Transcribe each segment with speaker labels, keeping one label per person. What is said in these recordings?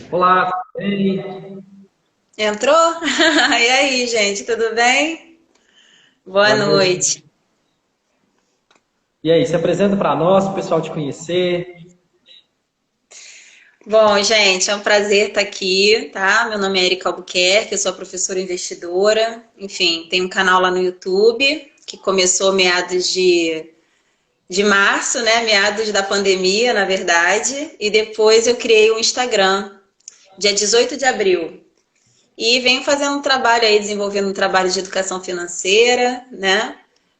Speaker 1: Olá, tudo bem?
Speaker 2: Entrou? E aí, gente, tudo bem? Boa
Speaker 1: Boa noite.
Speaker 2: noite.
Speaker 1: E aí, se apresenta para nós, para o pessoal te conhecer.
Speaker 2: Bom, gente, é um prazer estar aqui, tá? Meu nome é Erika Albuquerque, eu sou professora investidora. Enfim, tem um canal lá no YouTube que começou meados de março, né? Meados da pandemia, na verdade. E depois eu criei um Instagram, dia 18 de abril. E venho fazendo um trabalho aí, desenvolvendo um trabalho de educação financeira, né?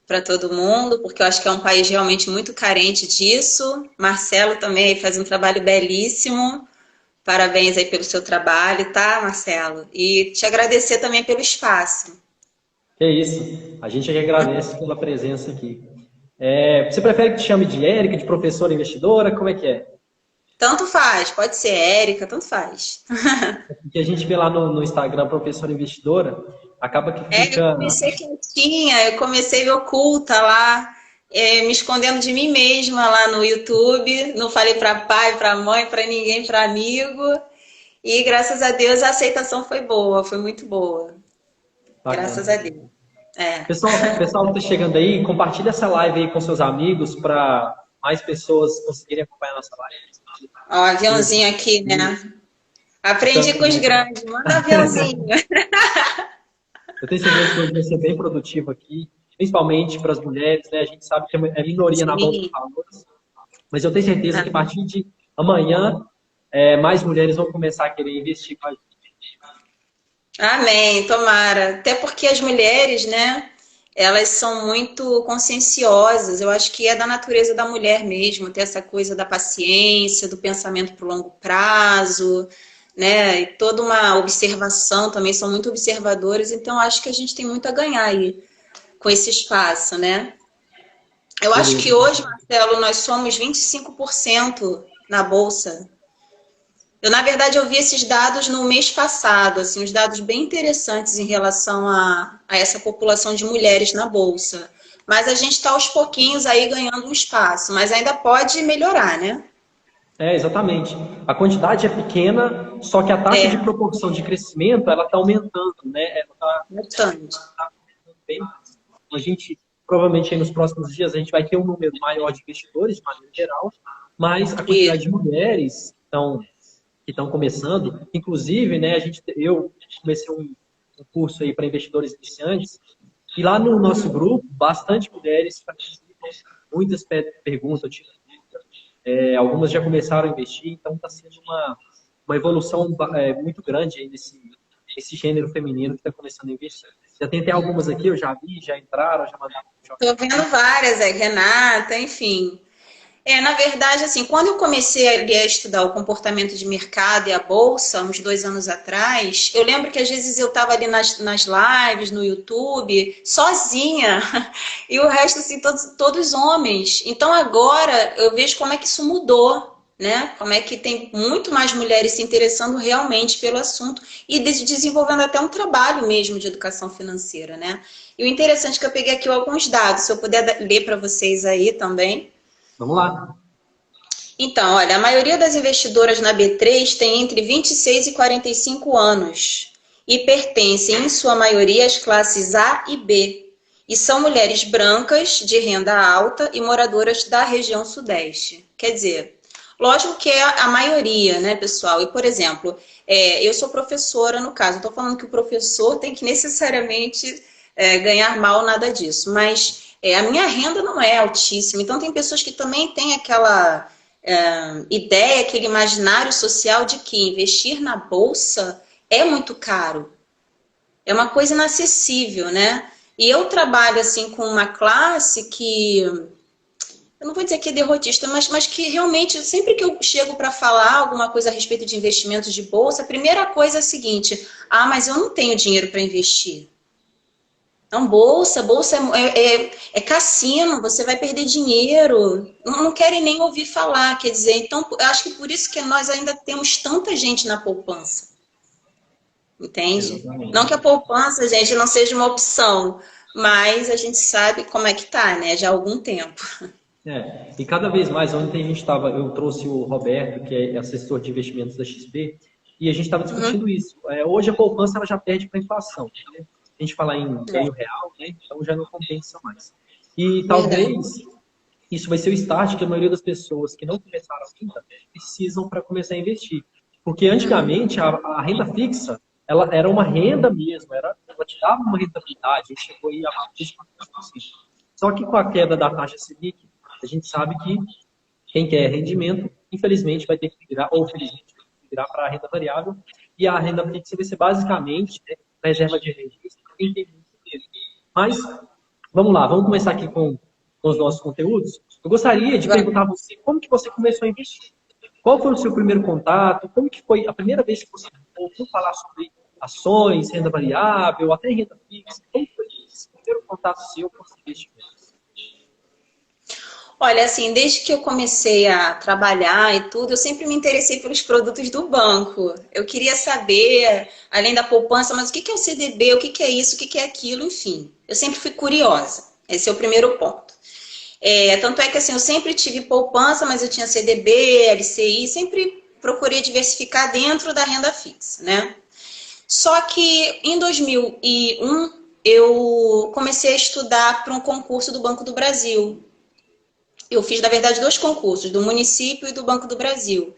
Speaker 2: Para todo mundo, porque eu acho que é um país realmente muito carente disso. Marcelo também aí faz um trabalho belíssimo. Parabéns aí pelo seu trabalho, tá, Marcelo? E te agradecer também pelo espaço.
Speaker 1: Que é isso, a gente é que agradece pela presença aqui. Você prefere que te chame de Érica, de professora investidora? Como é que é?
Speaker 2: Tanto faz, pode ser Érica, tanto faz.
Speaker 1: Porque a gente vê lá no Instagram professora investidora, acaba que
Speaker 2: Eu
Speaker 1: fica.
Speaker 2: comecei quietinha, eu comecei oculta lá, me escondendo de mim mesma lá no YouTube. Não falei para pai, para mãe, para ninguém, para amigo. E graças a Deus a aceitação foi boa, foi muito boa. Graças a
Speaker 1: Bacana.
Speaker 2: Deus. É.
Speaker 1: Pessoal que está chegando aí, compartilha essa live aí com seus amigos para mais pessoas conseguirem acompanhar a nossa live.
Speaker 2: Ó, aviãozinho aqui, né? Aprendi com os
Speaker 1: Estamos.
Speaker 2: grandes. Manda aviãozinho.
Speaker 1: Eu tenho certeza que hoje vai ser bem produtivo aqui, principalmente para as mulheres, né? A gente sabe que é minoria na Bolsa de
Speaker 2: Sim.
Speaker 1: Valores, mas eu tenho certeza que a partir de amanhã, mais mulheres vão começar a querer investir com a gente.
Speaker 2: Amém, tomara. Até porque as mulheres, né? Elas são muito conscienciosas. Eu acho que é da natureza da mulher mesmo, ter essa coisa da paciência, do pensamento para o longo prazo, né? E toda uma observação também, são muito observadoras. Então, acho que a gente tem muito a ganhar aí com esse espaço, né? Eu acho que
Speaker 1: Beleza.
Speaker 2: hoje, Marcelo, nós somos 25% na Bolsa. Na verdade, eu vi esses dados no mês passado, assim, uns dados bem interessantes em relação a essa população de mulheres na Bolsa. Mas a gente está aos pouquinhos aí ganhando um espaço, mas ainda pode melhorar, né?
Speaker 1: Exatamente. A quantidade é pequena, só que a taxa de
Speaker 2: É,
Speaker 1: proporção de crescimento, ela está aumentando, né? Ela está
Speaker 2: bastante.
Speaker 1: aumentando bem mais. Então, a gente, provavelmente, aí nos próximos dias, a gente vai ter um número maior de investidores, de maneira geral, mas a
Speaker 2: E,
Speaker 1: quantidade de mulheres que estão começando. Inclusive, né, eu comecei um curso aí para investidores iniciantes, e lá no nosso grupo, bastante mulheres participam, muitas perguntam, tipo, algumas já começaram a investir, então está sendo uma evolução muito grande aí nesse gênero feminino que está começando a investir. Já tem até algumas aqui, eu já vi, já entraram, já mandaram um
Speaker 2: tô
Speaker 1: joinha.
Speaker 2: vendo várias, Renata, enfim. Na verdade, assim, quando eu comecei a estudar o comportamento de mercado e a bolsa, uns 2 anos atrás, eu lembro que às vezes eu estava ali nas lives, no YouTube, sozinha, e o resto, assim, todos homens. Então agora eu vejo como é que isso mudou, né? Como é que tem muito mais mulheres se interessando realmente pelo assunto e desenvolvendo até um trabalho mesmo de educação financeira, né? E o interessante é que eu peguei aqui alguns dados, se eu puder ler para vocês aí também.
Speaker 1: Vamos lá.
Speaker 2: Então, olha, a maioria das investidoras na B3 tem entre 26 e 45 anos e pertencem, em sua maioria, às classes A e B. E são mulheres brancas, de renda alta e moradoras da região Sudeste. Quer dizer, lógico que é a maioria, né, pessoal? E, por exemplo, eu sou professora, no caso, estou falando que o professor tem que necessariamente ganhar mal, nada disso, mas a minha renda não é altíssima, então tem pessoas que também têm aquela ideia, aquele imaginário social de que investir na bolsa é muito caro, é uma coisa inacessível, né? E eu trabalho assim com uma classe que, eu não vou dizer que é derrotista, mas que realmente, sempre que eu chego para falar alguma coisa a respeito de investimentos de bolsa, a primeira coisa é a seguinte: ah, mas eu não tenho dinheiro para investir. Não, bolsa é cassino, você vai perder dinheiro. Não querem nem ouvir falar, quer dizer, então eu acho que por isso que nós ainda temos tanta gente na poupança, entende? Não que a
Speaker 1: Exatamente.
Speaker 2: poupança, gente, não seja uma opção, mas a gente sabe como é que tá, né? Já há algum tempo.
Speaker 1: E cada vez mais, ontem a gente estava, eu trouxe o Roberto, que é assessor de investimentos da XP, E a gente estava discutindo isso. Hoje a poupança ela já perde para a inflação. Então, a gente falar em ganho real, né? Então já não compensa mais. E talvez isso vai ser o start que a maioria das pessoas que não começaram ainda precisam para começar a investir. Porque antigamente a renda fixa ela era uma renda mesmo, ela te dava uma rentabilidade, chegou aí a mais de 4%. Só que com a queda da taxa Selic, a gente sabe que quem quer rendimento, infelizmente, vai ter que virar, ou felizmente, vai ter que virar para a renda variável. E a renda fixa vai ser basicamente, né, reserva de renda. Quem tem muito dinheiro. Mas, vamos lá, vamos começar aqui com os nossos conteúdos. Eu gostaria de perguntar a você, como que você começou a investir? Qual foi o seu primeiro contato? Como que foi a primeira vez que você ouviu falar sobre ações, renda variável, até renda fixa? Como foi esse primeiro contato seu com os investimentos?
Speaker 2: Olha, assim, desde que eu comecei a trabalhar e tudo, eu sempre me interessei pelos produtos do banco. Eu queria saber, além da poupança, mas o que é o CDB, o que é isso, o que é aquilo, enfim. Eu sempre fui curiosa. Esse é o primeiro ponto. Tanto é que assim, eu sempre tive poupança, mas eu tinha CDB, LCI, sempre procurei diversificar dentro da renda fixa, né? Só que em 2001 eu comecei a estudar para um concurso do Banco do Brasil. Eu fiz, na verdade, 2 concursos, do município e do Banco do Brasil.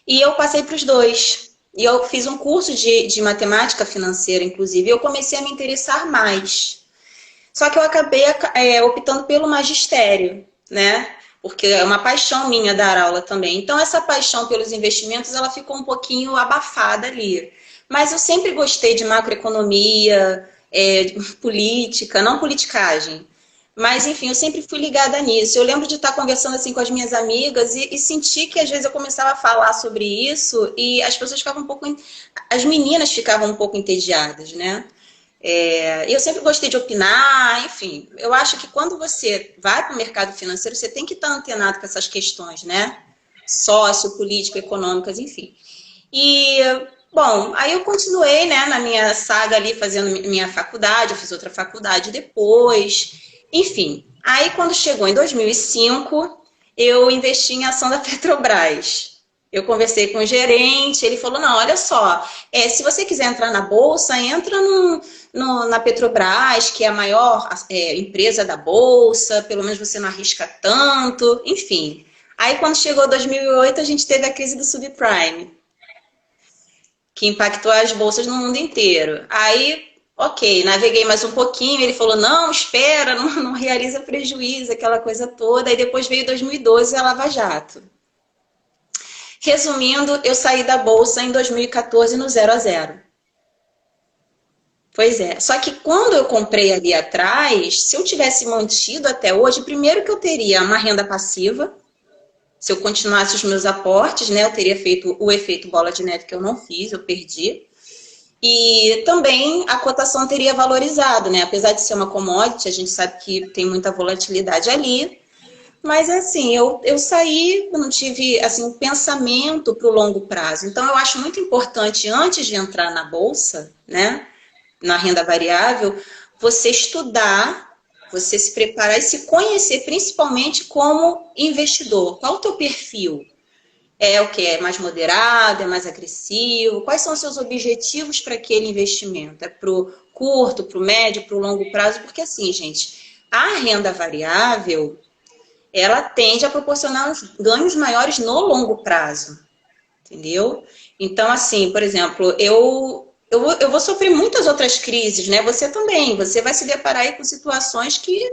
Speaker 2: E eu passei para os 2. E eu fiz um curso de matemática financeira, inclusive, e eu comecei a me interessar mais. Só que eu acabei optando pelo magistério, né? Porque é uma paixão minha dar aula também. Então, essa paixão pelos investimentos, ela ficou um pouquinho abafada ali. Mas eu sempre gostei de macroeconomia, política, não politicagem. Mas, enfim, eu sempre fui ligada nisso. Eu lembro de estar conversando assim com as minhas amigas e sentir que às vezes eu começava a falar sobre isso e as pessoas ficavam um pouco... As meninas ficavam um pouco entediadas, né? Eu sempre gostei de opinar, enfim. Eu acho que quando você vai para o mercado financeiro, você tem que estar antenado com essas questões, né? Sociopolítico, econômicas, enfim. E, bom, aí eu continuei, né, na minha saga ali, fazendo minha faculdade, eu fiz outra faculdade depois... Enfim, aí quando chegou em 2005, eu investi em ação da Petrobras. Eu conversei com o gerente, ele falou, não, olha só, se você quiser entrar na Bolsa, entra na Petrobras, que é a maior empresa da Bolsa, pelo menos você não arrisca tanto, enfim. Aí quando chegou 2008, a gente teve a crise do subprime, que impactou as bolsas no mundo inteiro. Aí... Ok, naveguei mais um pouquinho, ele falou, não, espera, não realiza prejuízo, aquela coisa toda. E depois veio 2012 a Lava Jato. Resumindo, eu saí da Bolsa em 2014 no 0 a 0. Pois é, só que quando eu comprei ali atrás, se eu tivesse mantido até hoje, primeiro que eu teria uma renda passiva, se eu continuasse os meus aportes, né, eu teria feito o efeito bola de neve que eu não fiz, eu perdi. E também a cotação teria valorizado, né? Apesar de ser uma commodity, a gente sabe que tem muita volatilidade ali. Mas, assim, eu saí, eu não tive, assim, um pensamento para o longo prazo. Então, eu acho muito importante, antes de entrar na Bolsa, né? Na renda variável, você estudar, você se preparar e se conhecer, principalmente como investidor. Qual o teu perfil? É o que? É mais moderado, é mais agressivo? Quais são os seus objetivos para aquele investimento? É para o curto, para o médio, para o longo prazo? Porque assim, gente, a renda variável, ela tende a proporcionar ganhos maiores no longo prazo, entendeu? Então, assim, por exemplo, eu vou sofrer muitas outras crises, né? Você também, você vai se deparar aí com situações que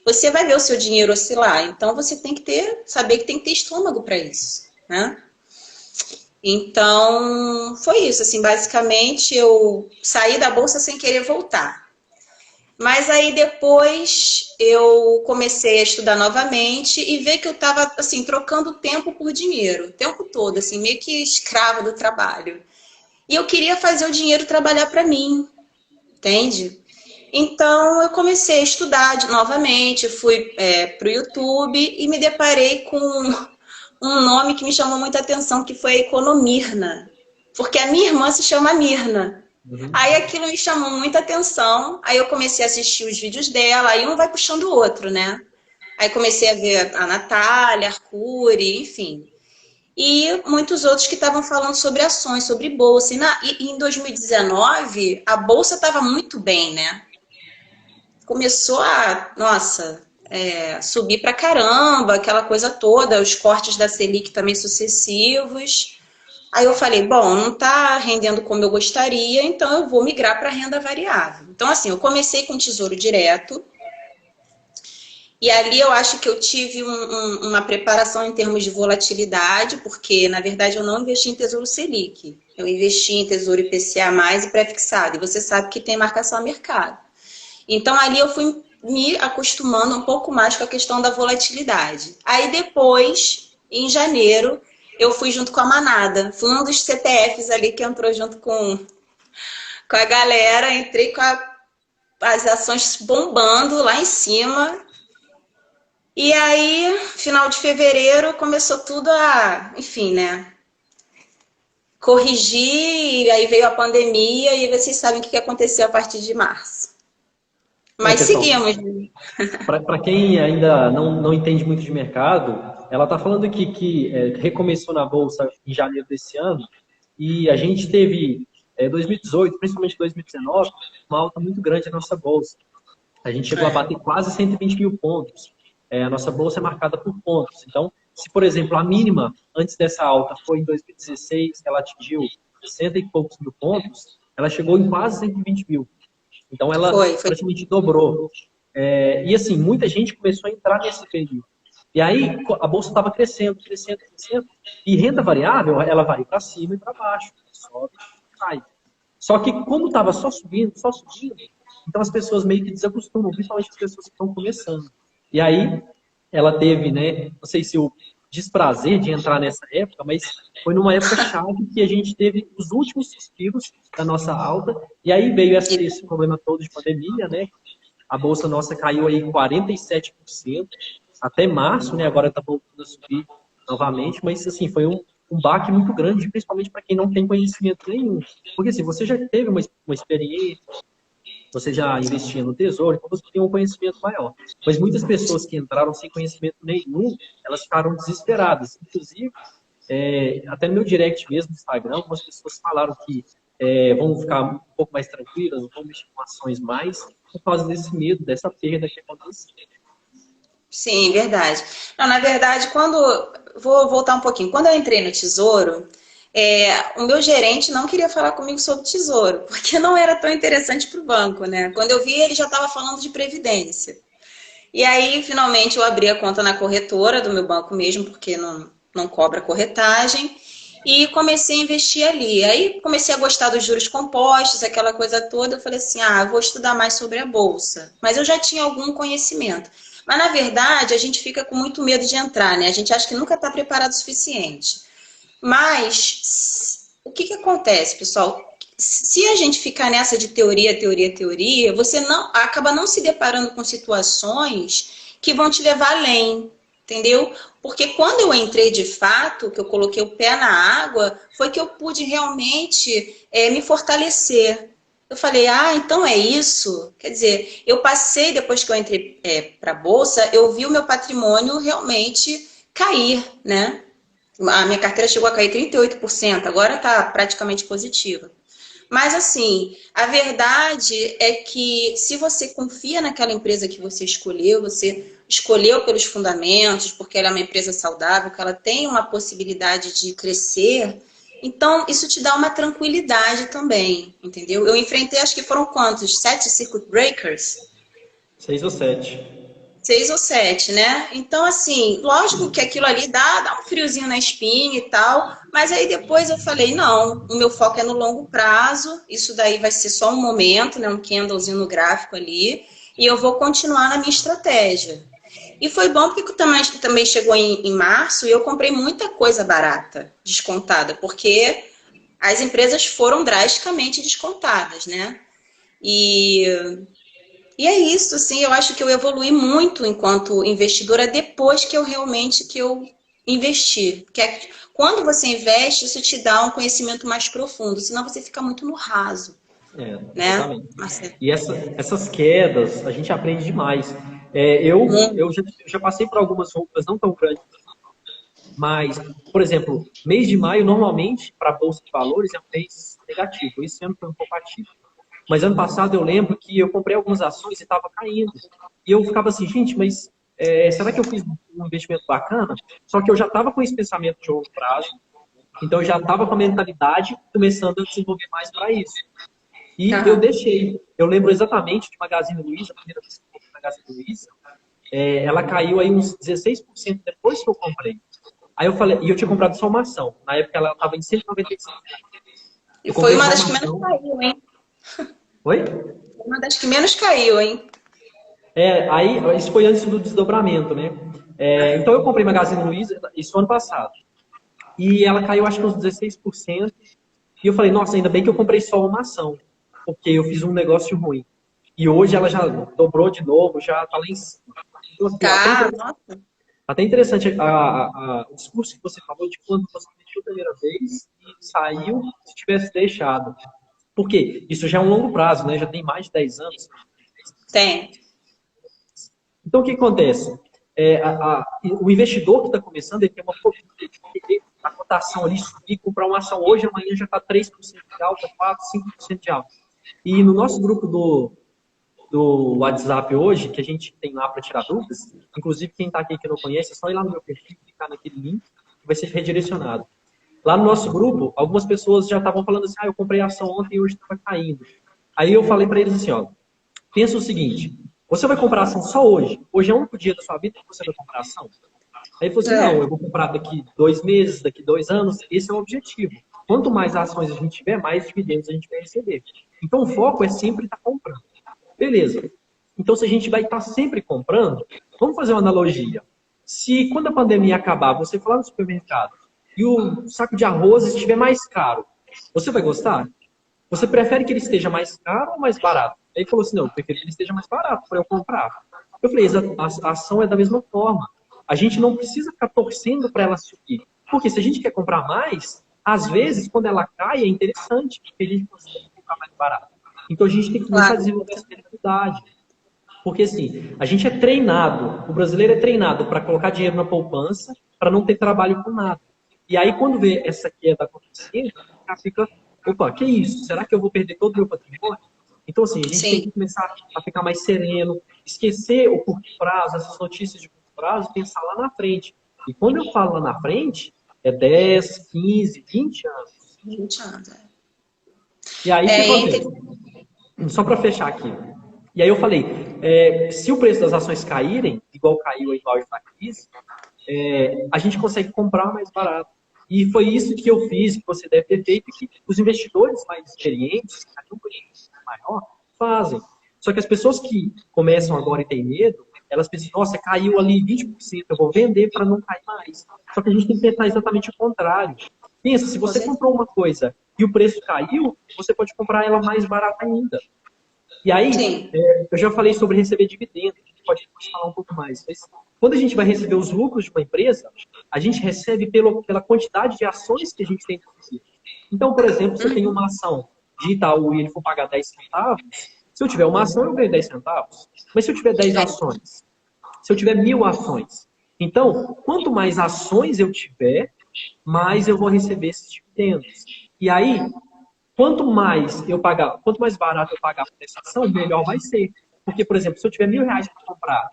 Speaker 2: você vai ver o seu dinheiro oscilar. Então, você tem que saber que tem que ter estômago para isso, né? Então, foi isso, assim, basicamente eu saí da Bolsa sem querer voltar. Mas aí depois eu comecei a estudar novamente e ver que eu estava, assim, trocando tempo por dinheiro, o tempo todo, assim, meio que escrava do trabalho. E eu queria fazer o dinheiro trabalhar para mim, entende? Então, eu comecei a estudar novamente, fui para o YouTube e me deparei com um nome que me chamou muita atenção, que foi a Economirna. Porque a minha irmã se chama Mirna. Aí aquilo me chamou muita atenção, aí eu comecei a assistir os vídeos dela, aí um vai puxando o outro, né? Aí comecei a ver a Natália, Arcuri, enfim. e muitos outros que estavam falando sobre ações, sobre bolsa. E em 2019, a bolsa estava muito bem, né? Começou a, nossa, subir pra caramba, aquela coisa toda, os cortes da Selic também sucessivos. Aí eu falei, bom, não está rendendo como eu gostaria, então eu vou migrar para renda variável. Então, assim, eu comecei com Tesouro Direto, e ali eu acho que eu tive uma preparação em termos de volatilidade, porque, na verdade, eu não investi em Tesouro Selic. Eu investi em Tesouro IPCA+, e pré-fixado. E você sabe que tem marcação a mercado. Então, ali eu fui me acostumando um pouco mais com a questão da volatilidade. Aí, depois, em janeiro, eu fui junto com a manada. Fui um dos CPFs ali que entrou junto com a galera. Entrei com as ações bombando lá em cima. E aí, final de fevereiro, começou tudo enfim, né? Corrigir, e aí veio a pandemia, e vocês sabem o que aconteceu a partir de março. Mas
Speaker 1: Pessoal,
Speaker 2: seguimos.
Speaker 1: para quem ainda não entende muito de mercado, ela está falando aqui que recomeçou na Bolsa em janeiro desse ano e a gente teve 2018, principalmente 2019, uma alta muito grande na nossa Bolsa. A gente chegou a bater quase 120 mil pontos. A nossa Bolsa é marcada por pontos. Então, se, por exemplo, a mínima antes dessa alta foi em 2016, ela atingiu 60 e poucos mil pontos, ela chegou em quase 120 mil. Então, ela
Speaker 2: Foi.
Speaker 1: praticamente dobrou. E assim, muita gente começou a entrar nesse período. E aí, a bolsa estava crescendo. E renda variável, ela vai para cima e para baixo. Sobe, cai. Só que, como estava só subindo, então as pessoas meio que desacostumam, principalmente as pessoas que estão começando. E aí, ela teve, né, não sei se o desprazer de entrar nessa época, mas foi numa época chave que a gente teve os últimos suspiros da nossa alta, e aí veio esse problema todo de pandemia, né? A bolsa nossa caiu aí 47% até março, né? Agora está voltando a subir novamente, mas assim, foi um baque muito grande, principalmente para quem não tem conhecimento nenhum. Porque assim, você já teve uma experiência, você já investia no tesouro, então você tem um conhecimento maior. Mas muitas pessoas que entraram sem conhecimento nenhum, elas ficaram desesperadas. Inclusive, até no meu direct mesmo no Instagram, algumas pessoas falaram que vão ficar um pouco mais tranquilas, não vão mexer com ações mais, por causa desse medo, dessa perda que aconteceu.
Speaker 2: Sim, verdade. Não, na verdade, vou voltar um pouquinho. Quando eu entrei no Tesouro, o meu gerente não queria falar comigo sobre Tesouro, porque não era tão interessante para o banco, né? Quando eu vi, ele já estava falando de Previdência. E aí, finalmente, eu abri a conta na corretora do meu banco mesmo, porque não cobra corretagem, e comecei a investir ali. Aí comecei a gostar dos juros compostos, aquela coisa toda. Eu falei assim, vou estudar mais sobre a Bolsa. Mas eu já tinha algum conhecimento. Mas, na verdade, a gente fica com muito medo de entrar, né? A gente acha que nunca está preparado o suficiente. Mas, o que acontece, pessoal? Se a gente ficar nessa de teoria, você acaba não se deparando com situações que vão te levar além, entendeu? Porque quando eu entrei de fato, que eu coloquei o pé na água, foi que eu pude realmente me fortalecer. Eu falei, então é isso? Quer dizer, eu passei, depois que eu entrei para a Bolsa, eu vi o meu patrimônio realmente cair, né? A minha carteira chegou a cair 38%, agora está praticamente positiva. Mas, assim, a verdade é que se você confia naquela empresa que você escolheu pelos fundamentos, porque ela é uma empresa saudável, que ela tem uma possibilidade de crescer, então isso te dá uma tranquilidade também, entendeu? Eu enfrentei, acho que foram quantos? 7 circuit breakers?
Speaker 1: 6 ou 7.
Speaker 2: 6 ou 7, né? Então, assim, lógico que aquilo ali dá um friozinho na espinha e tal, mas aí depois eu falei, não, o meu foco é no longo prazo, isso daí vai ser só um momento, né? Um candlezinho no gráfico ali, e eu vou continuar na minha estratégia. E foi bom porque também chegou em março e eu comprei muita coisa barata, descontada, porque as empresas foram drasticamente descontadas, né? E é isso, assim, eu acho que eu evolui muito enquanto investidora depois que eu investi. Quando você investe, isso te dá um conhecimento mais profundo, senão você fica muito no raso. Né?
Speaker 1: Exatamente. E essas quedas, a gente aprende demais. Eu já passei por algumas roupas não tão grandes Mas, por exemplo, mês de maio, normalmente, para a Bolsa de Valores, é um mês negativo. Esse ano foi um pouco ativo. Mas ano passado eu lembro que eu comprei algumas ações e estava caindo. E eu ficava assim, gente, mas será que eu fiz um investimento bacana? Só que eu já estava com esse pensamento de longo prazo. Então eu já estava com a mentalidade começando a desenvolver mais para isso. E eu deixei. Eu lembro exatamente de Magazine Luiza, a primeira vez que eu comprei Magazine Luiza, ela caiu aí uns 16% depois que eu comprei. Aí eu falei, e eu tinha comprado só uma ação. Na época ela estava em 195.
Speaker 2: E foi uma das que menos caiu, hein?
Speaker 1: Oi?
Speaker 2: Uma das que menos caiu, hein?
Speaker 1: Aí isso foi antes do desdobramento, né? Então eu comprei Magazine Luiza, isso ano passado. E ela caiu acho que uns 16%. E eu falei, nossa, ainda bem que eu comprei só uma ação. Porque eu fiz um negócio ruim. E hoje ela já dobrou de novo, já tá lá em cima. Então, assim, até interessante o discurso que você falou de quando você investiu a primeira vez e saiu se tivesse deixado. Por quê? Isso já é um longo prazo, né? Já tem mais de 10 anos.
Speaker 2: Tem.
Speaker 1: Então, o que acontece? O investidor que está começando, ele tem uma a cotação ali subir, comprar uma ação hoje, amanhã já está 3% de alta, 4%, 5% de alta. E no nosso grupo do WhatsApp hoje, que a gente tem lá para tirar dúvidas, inclusive quem está aqui que não conhece, é só ir lá no meu perfil, clicar naquele link, que vai ser redirecionado. Lá no nosso grupo, algumas pessoas já estavam falando assim, eu comprei a ação ontem e hoje estava caindo. Aí eu falei para eles assim, pensa o seguinte, você vai comprar ação só hoje? Hoje é o único dia da sua vida que você vai comprar ação? Aí ele falou assim, não, eu vou comprar daqui 2 meses, daqui 2 anos, esse é o objetivo. Quanto mais ações a gente tiver, mais dividendos a gente vai receber. Então o foco é sempre estar comprando. Beleza. Então se a gente vai estar sempre comprando, vamos fazer uma analogia. Se quando a pandemia acabar, você for lá no supermercado e o saco de arroz estiver mais caro, você vai gostar? Você prefere que ele esteja mais caro ou mais barato? Aí ele falou assim, não, eu prefiro que ele esteja mais barato para eu comprar. Eu falei, a ação é da mesma forma. A gente não precisa ficar torcendo para ela subir. Porque se a gente quer comprar mais, às vezes, quando ela cai, é interessante, porque a gente consegue comprar mais barato. Então a gente tem que começar a desenvolver essa mentalidade. Porque assim, a gente é treinado, o brasileiro é treinado para colocar dinheiro na poupança, para não ter trabalho com nada. E aí, quando vê essa queda acontecendo, já fica, opa, que isso? Será que eu vou perder todo o meu patrimônio? Então, assim, a gente tem que começar a ficar mais sereno, esquecer o curto prazo, essas notícias de curto prazo, e pensar lá na frente. E quando eu falo lá na frente, é 10, 15, 20 anos.
Speaker 2: 20 anos,
Speaker 1: E aí, o que acontece? Só para fechar aqui. E aí eu falei, se o preço das ações caírem, igual caiu aí no auge da crise, a gente consegue comprar mais barato. E foi isso que eu fiz, que você deve ter feito, que os investidores mais experientes, que têm um conhecimento maior, fazem. Só que as pessoas que começam agora e têm medo, elas pensam, nossa, caiu ali 20%, eu vou vender para não cair mais. Só que a gente tem que tentar exatamente o contrário. Pensa, se você comprou uma coisa e o preço caiu, você pode comprar ela mais barata ainda. E aí, eu já falei sobre receber dividendos, a gente pode falar um pouco mais. Mas quando a gente vai receber os lucros de uma empresa, a gente recebe pela quantidade de ações que a gente tem que. Então, por exemplo, se eu tenho uma ação de Itaú e ele for pagar 10 centavos, se eu tiver uma ação, eu ganho 10 centavos. Mas se eu tiver 10 ações, se eu tiver 1000 ações, então, quanto mais ações eu tiver, mais eu vou receber esses dividendos. E aí, quanto mais barato eu pagar por essa ação, melhor vai ser. Porque, por exemplo, se eu tiver R$1.000 para comprar,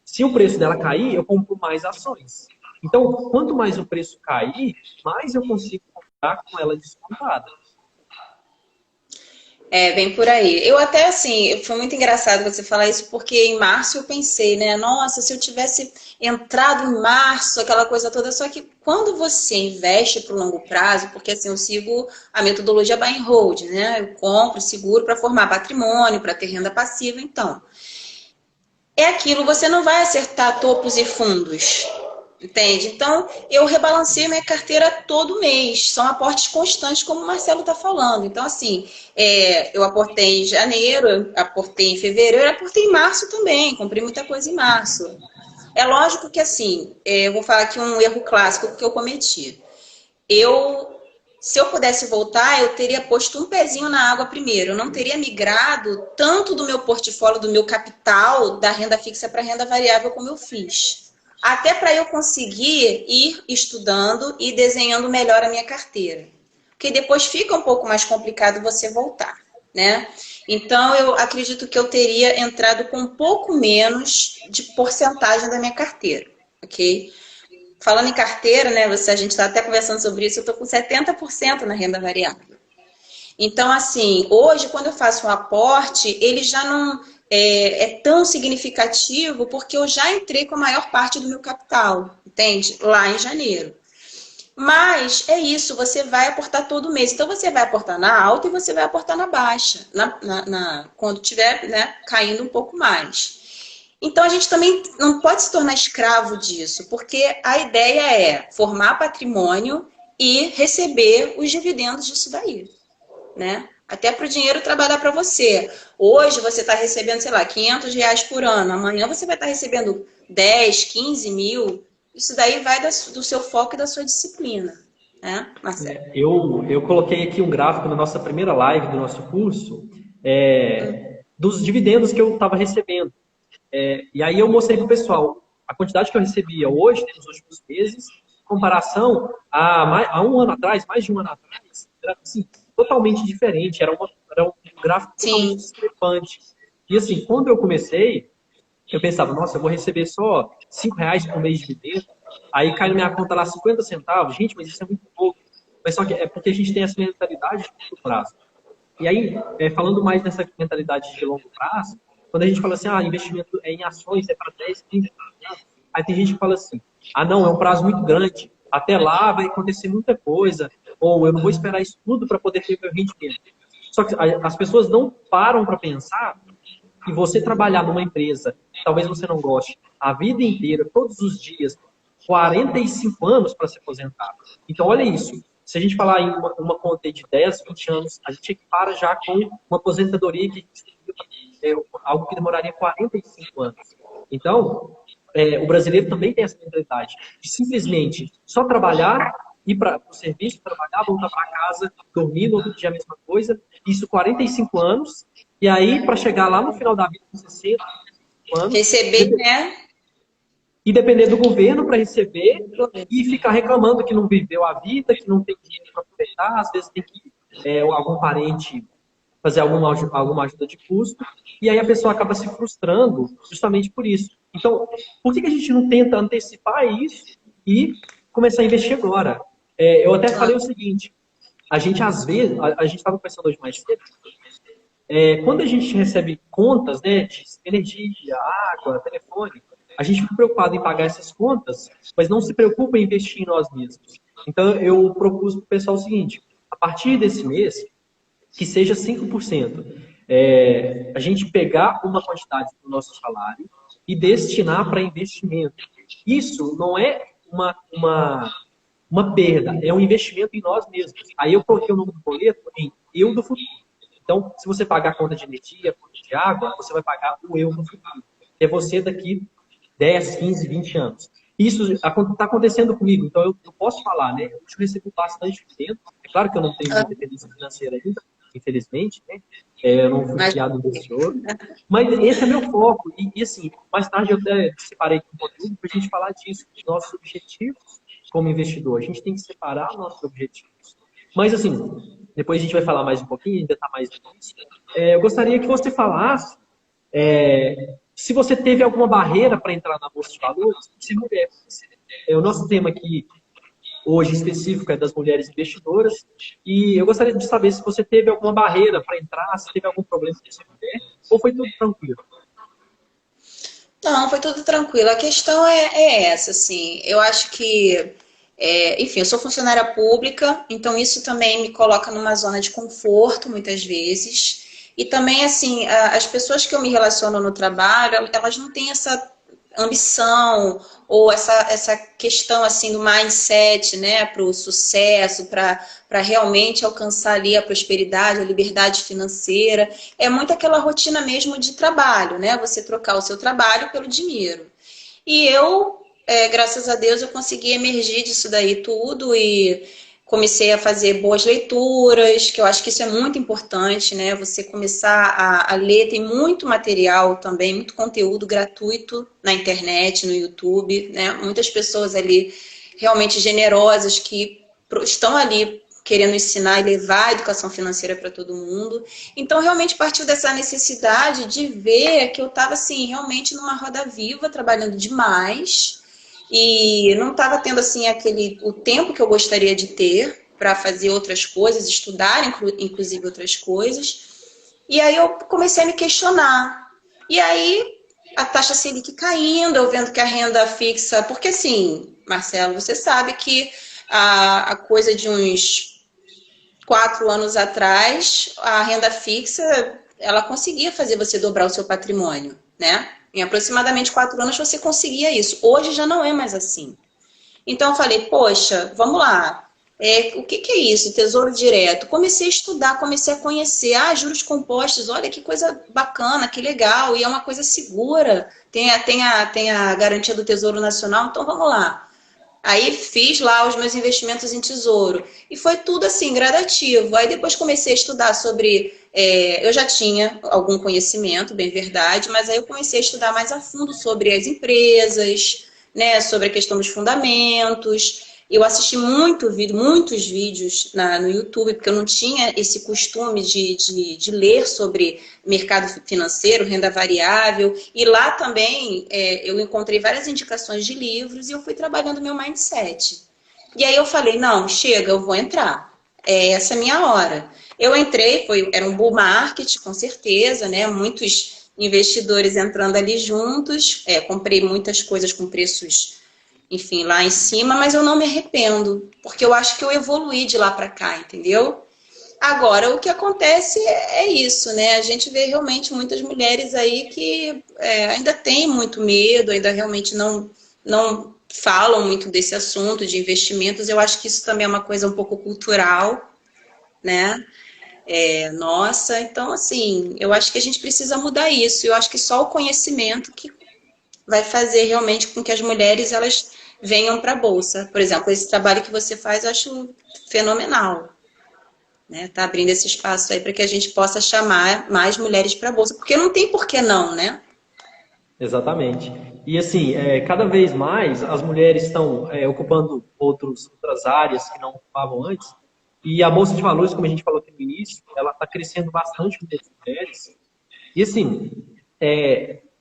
Speaker 1: se o preço dela cair, eu compro mais ações. Então, quanto mais o preço cair, mais eu consigo comprar com ela descontada.
Speaker 2: Bem por aí. Eu até, assim, foi muito engraçado você falar isso, porque em março eu pensei, né? Nossa, se eu tivesse entrado em março, aquela coisa toda. Só que quando você investe para o longo prazo, porque assim, eu sigo a metodologia buy and hold, né? Eu compro, seguro para formar patrimônio, para ter renda passiva. Então, é aquilo, você não vai acertar topos e fundos. Entende? Então, eu rebalancei minha carteira todo mês. São aportes constantes, como o Marcelo está falando. Então, assim, eu aportei em janeiro, eu aportei em fevereiro, eu aportei em março também. Comprei muita coisa em março. É lógico que, assim, eu vou falar aqui um erro clássico que eu cometi. Se eu pudesse voltar, eu teria posto um pezinho na água primeiro. Eu não teria migrado tanto do meu portfólio, do meu capital, da renda fixa para renda variável como eu fiz. até para eu conseguir ir estudando e desenhando melhor a minha carteira. Porque depois fica um pouco mais complicado você voltar, né? Então, eu acredito que eu teria entrado com um pouco menos de porcentagem da minha carteira, ok? Falando em carteira, né? A gente está até conversando sobre isso, eu estou com 70% na renda variável. Então, assim, hoje, quando eu faço um aporte, ele já não é tão significativo porque eu já entrei com a maior parte do meu capital, entende? Lá em janeiro. Mas é isso, você vai aportar todo mês. Então, você vai aportar na alta e você vai aportar na baixa, quando tiver, né, caindo um pouco mais. Então, a gente também não pode se tornar escravo disso, porque a ideia é formar patrimônio e receber os dividendos disso daí, né? Até para o dinheiro trabalhar para você. Hoje você está recebendo, sei lá, R$ 500 por ano. Amanhã você vai estar recebendo 10, 15 mil. Isso daí vai do seu foco e da sua disciplina, né, Marcelo?
Speaker 1: Eu coloquei aqui um gráfico na nossa primeira live do nosso curso dos dividendos que eu estava recebendo. E aí eu mostrei para o pessoal a quantidade que eu recebia hoje, nos últimos meses, em comparação a um ano atrás, mais de um ano atrás, era assim, totalmente diferente, era um gráfico totalmente discrepante. E assim, quando eu comecei, eu pensava, nossa, eu vou receber só R$ 5 por mês de dividendo, aí cai na minha conta lá 50 centavos, gente, mas isso é muito pouco. Mas só que é porque a gente tem essa mentalidade de longo prazo. E aí, falando mais dessa mentalidade de longo prazo, quando a gente fala assim, investimento em ações é para 10, 15 anos, aí tem gente que fala assim, não, é um prazo muito grande, até lá vai acontecer muita coisa, ou eu não vou esperar isso tudo para poder ter meu rendimento. Só que as pessoas não param para pensar que você trabalhar numa empresa, talvez você não goste, a vida inteira, todos os dias, 45 anos para se aposentar. Então, olha isso. Se a gente falar em uma conta de 10, 20 anos, a gente equipara já com uma aposentadoria que algo que demoraria 45 anos. Então, o brasileiro também tem essa mentalidade de simplesmente só trabalhar, ir para o serviço, trabalhar, voltar para casa, dormir, no outro dia a mesma coisa, isso 45 anos, e aí para chegar lá no final da vida, com 60 anos...
Speaker 2: Receber, né?
Speaker 1: E depender do governo para receber e ficar reclamando que não viveu a vida, que não tem dinheiro para aproveitar, às vezes tem que algum parente fazer alguma ajuda de custo, e aí a pessoa acaba se frustrando justamente por isso. Então, por que a gente não tenta antecipar isso e começar a investir agora? Eu até falei o seguinte, a gente às vezes, a gente estava conversando hoje mais cedo, quando a gente recebe contas, né, de energia, água, telefone, a gente fica preocupado em pagar essas contas, mas não se preocupa em investir em nós mesmos. Então, eu propus para o pessoal o seguinte, a partir desse mês, que seja 5%. A gente pegar uma quantidade do nosso salário e destinar para investimento. Isso não é uma perda, é um investimento em nós mesmos. Aí eu coloquei o nome do boleto em eu do futuro. Então, se você pagar a conta de energia, a conta de água, você vai pagar o eu no futuro. É você daqui 10, 15, 20 anos. Isso está acontecendo comigo, então eu posso falar, né? Eu recebo bastante dinheiro. É claro que eu não tenho independência financeira ainda, infelizmente, né? Eu não fui criado desse ouro. Mas esse é meu foco. E assim, mais tarde eu até separei aqui um conteúdo para a gente falar disso, dos nossos objetivos como investidor. A gente tem que separar nossos objetivos. Mas assim, depois a gente vai falar mais um pouquinho, ainda está mais difícil. Eu gostaria que você falasse se você teve alguma barreira para entrar na Bolsa de Valores, se mulher. O nosso tema aqui, hoje específico, é das mulheres investidoras. E eu gostaria de saber se você teve alguma barreira para entrar, se teve algum problema com essa mulher, ou foi tudo tranquilo?
Speaker 2: Não, foi tudo tranquilo. A questão é essa, assim. Eu acho que, enfim, eu sou funcionária pública, então isso também me coloca numa zona de conforto, muitas vezes. E também, assim, as pessoas que eu me relaciono no trabalho, elas não têm essa ambição ou essa questão, assim, do mindset, né, para o sucesso, para realmente alcançar ali a prosperidade, a liberdade financeira. É muito aquela rotina mesmo de trabalho, né, você trocar o seu trabalho pelo dinheiro. E eu, graças a Deus, eu consegui emergir disso daí tudo e comecei a fazer boas leituras, que eu acho que isso é muito importante, né? Você começar a ler, tem muito material também, muito conteúdo gratuito na internet, no YouTube, né? Muitas pessoas ali realmente generosas que estão ali querendo ensinar e levar a educação financeira para todo mundo. Então, realmente partiu dessa necessidade de ver que eu estava, assim, realmente numa roda viva, trabalhando demais, e não estava tendo assim o tempo que eu gostaria de ter para fazer outras coisas, estudar inclusive outras coisas. E aí eu comecei a me questionar. E aí a taxa Selic caindo, eu vendo que a renda fixa, porque assim, Marcelo, você sabe que a coisa de uns 4 anos atrás, a renda fixa, ela conseguia fazer você dobrar o seu patrimônio, né? Em aproximadamente 4 anos você conseguia isso. Hoje já não é mais assim. Então eu falei, poxa, vamos lá. O que é isso? Tesouro direto. Comecei a estudar, comecei a conhecer. Ah, juros compostos, olha que coisa bacana, que legal. E é uma coisa segura. Tem a garantia do Tesouro Nacional, então vamos lá. Aí fiz lá os meus investimentos em tesouro. E foi tudo assim, gradativo. Aí depois comecei a estudar sobre... eu já tinha algum conhecimento, bem verdade, mas aí eu comecei a estudar mais a fundo sobre as empresas, né, sobre a questão dos fundamentos. Eu assisti muitos vídeos no YouTube, porque eu não tinha esse costume de ler sobre mercado financeiro, renda variável. E lá também eu encontrei várias indicações de livros e eu fui trabalhando meu mindset. E aí eu falei, não, chega, eu vou entrar. Essa é a minha hora. Eu entrei, era um bull market, com certeza, né? Muitos investidores entrando ali juntos. Comprei muitas coisas com preços, enfim, lá em cima, mas eu não me arrependo, porque eu acho que eu evoluí de lá para cá, entendeu? Agora, o que acontece é isso, né? A gente vê realmente muitas mulheres aí que ainda têm muito medo, ainda realmente não falam muito desse assunto de investimentos. Eu acho que isso também é uma coisa um pouco cultural, né? Nossa, então, assim, eu acho que a gente precisa mudar isso. Eu acho que só o conhecimento que vai fazer realmente com que as mulheres elas venham para a Bolsa. Por exemplo, esse trabalho que você faz eu acho fenomenal. Né? Tá abrindo esse espaço aí para que a gente possa chamar mais mulheres para a Bolsa. Porque não tem por que não, né?
Speaker 1: Exatamente. E assim, cada vez mais as mulheres estão ocupando outras áreas que não ocupavam antes. E a Bolsa de Valores, como a gente falou aqui no início, ela está crescendo bastante com as mulheres. E assim,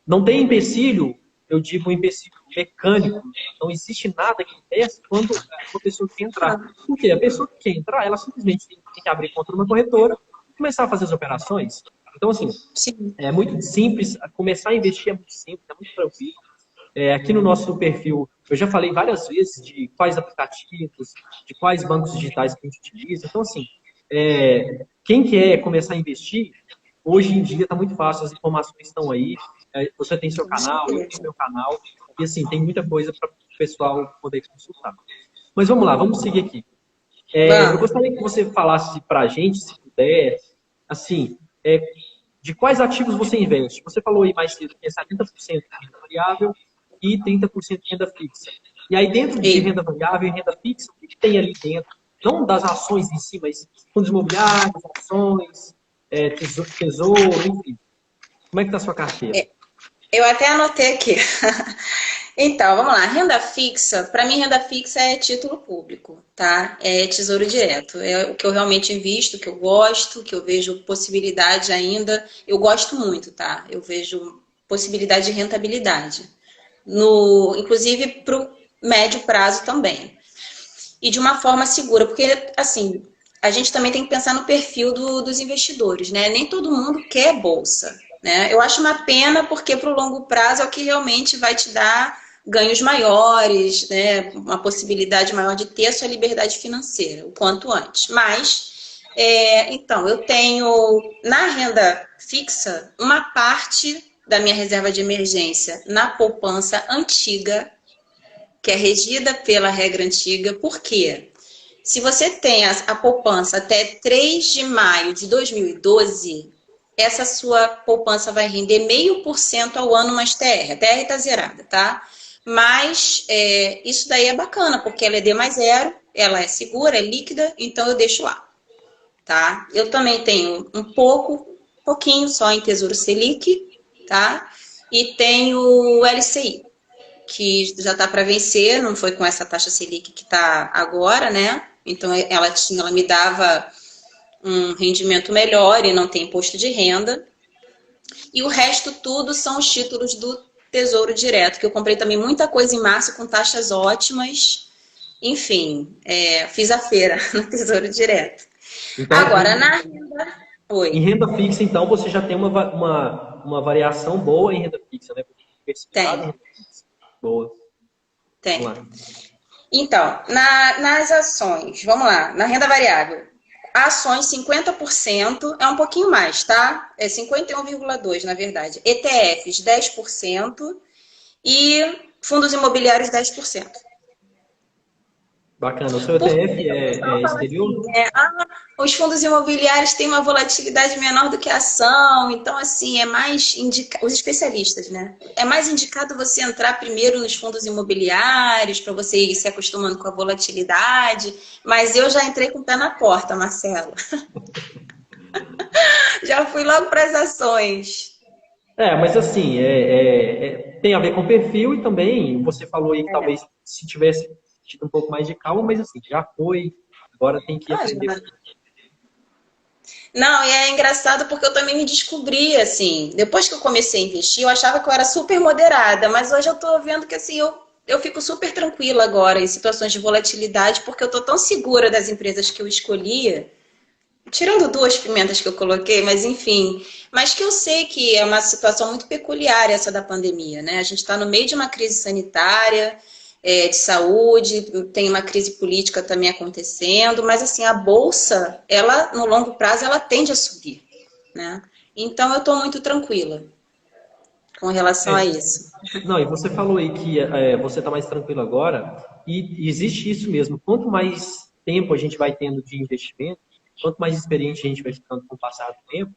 Speaker 1: não tem empecilho, eu digo um empecilho mecânico. Não existe nada que impeça quando uma pessoa quer entrar. Por quê? A pessoa que quer entrar, ela simplesmente tem que abrir conta numa corretora e começar a fazer as operações. Então, assim,
Speaker 2: Sim.
Speaker 1: é muito simples. Começar a investir é muito simples, é muito tranquilo. Aqui no nosso perfil, eu já falei várias vezes de quais aplicativos, de quais bancos digitais que a gente utiliza. Então, assim, quem quer começar a investir, hoje em dia está muito fácil, as informações estão aí. Você tem seu canal, eu tenho meu canal. E, assim, tem muita coisa para o pessoal poder consultar. Mas vamos lá, vamos seguir aqui. Eu gostaria que você falasse para a gente, se puder, assim, de quais ativos você investe. Você falou aí mais cedo que é 70% de renda variável e 30% de renda fixa. E aí, dentro de renda variável e renda fixa, o que tem ali dentro? Não das ações em si, mas fundos imobiliários, ações, tesouro, enfim. Como é que está a sua carteira?
Speaker 2: Eu até anotei aqui. Então, vamos lá. Renda fixa, para mim, renda fixa é título público, tá? É tesouro direto. É o que eu realmente invisto, que eu gosto, que eu vejo possibilidade ainda. Eu gosto muito, tá? Eu vejo possibilidade de rentabilidade. Inclusive para o médio prazo também. E de uma forma segura, porque, assim, a gente também tem que pensar no perfil dos investidores, né? Nem todo mundo quer bolsa, né? Eu acho uma pena porque para o longo prazo é o que realmente vai te dar ganhos maiores, né? Uma possibilidade maior de ter a sua liberdade financeira, o quanto antes. Mas, então, eu tenho na renda fixa uma parte da minha reserva de emergência na poupança antiga, que é regida pela regra antiga. Por quê? Se você tem a poupança até 3 de maio de 2012, essa sua poupança vai render 0,5% ao ano mais TR. A TR está zerada, tá? Mas isso daí é bacana, porque ela é D mais zero, ela é segura, é líquida, então eu deixo lá, tá? Eu também tenho pouquinho só em Tesouro Selic, tá? E tenho o LCI, que já está para vencer, não foi com essa taxa Selic que está agora, né? Então ela me dava um rendimento melhor e não tem imposto de renda. E o resto tudo são os títulos do Tesouro Direto, que eu comprei também muita coisa em março com taxas ótimas. Enfim, fiz a feira no Tesouro Direto.
Speaker 1: Então,
Speaker 2: Agora, na renda...
Speaker 1: em
Speaker 2: Oi,
Speaker 1: renda fixa, então, você já tem uma variação boa em renda fixa, né? Diversificada em
Speaker 2: tem,
Speaker 1: renda fixa. Boa. Vamos
Speaker 2: tem.
Speaker 1: lá.
Speaker 2: Então, nas ações, vamos lá, na renda variável, ações 50% é um pouquinho mais, tá? É 51,2% na verdade. ETFs 10% e fundos imobiliários 10%.
Speaker 1: Bacana. O seu
Speaker 2: Porque
Speaker 1: ETF
Speaker 2: o pessoal
Speaker 1: é
Speaker 2: fala assim,
Speaker 1: exterior?
Speaker 2: os fundos imobiliários têm uma volatilidade menor do que a ação, então assim, é mais indicado, os especialistas, né? É mais indicado você entrar primeiro nos fundos imobiliários para você ir se acostumando com a volatilidade, mas eu já entrei com o pé na porta, Marcelo. Já fui logo para as ações.
Speaker 1: Mas assim, tem a ver com perfil e também você falou aí que talvez se tivesse tido um pouco mais de calma, mas assim, já foi, agora tem que
Speaker 2: Ah,
Speaker 1: aprender.
Speaker 2: já. Não, e é engraçado porque eu também me descobri, assim, depois que eu comecei a investir, eu achava que eu era super moderada, mas hoje eu tô vendo que, assim, eu fico super tranquila agora em situações de volatilidade, porque eu tô tão segura das empresas que eu escolhia, tirando duas pimentas que eu coloquei, mas enfim, mas que eu sei que é uma situação muito peculiar essa da pandemia, né? A gente está no meio de uma crise sanitária, de saúde, tem uma crise política também acontecendo, mas assim, a bolsa, ela no longo prazo, ela tende a subir, né? Então eu estou muito tranquila com relação a
Speaker 1: É,
Speaker 2: isso.
Speaker 1: não, e você falou aí que você está mais tranquilo agora, e existe isso mesmo. Quanto mais tempo a gente vai tendo de investimento, quanto mais experiente a gente vai ficando com o passar do tempo,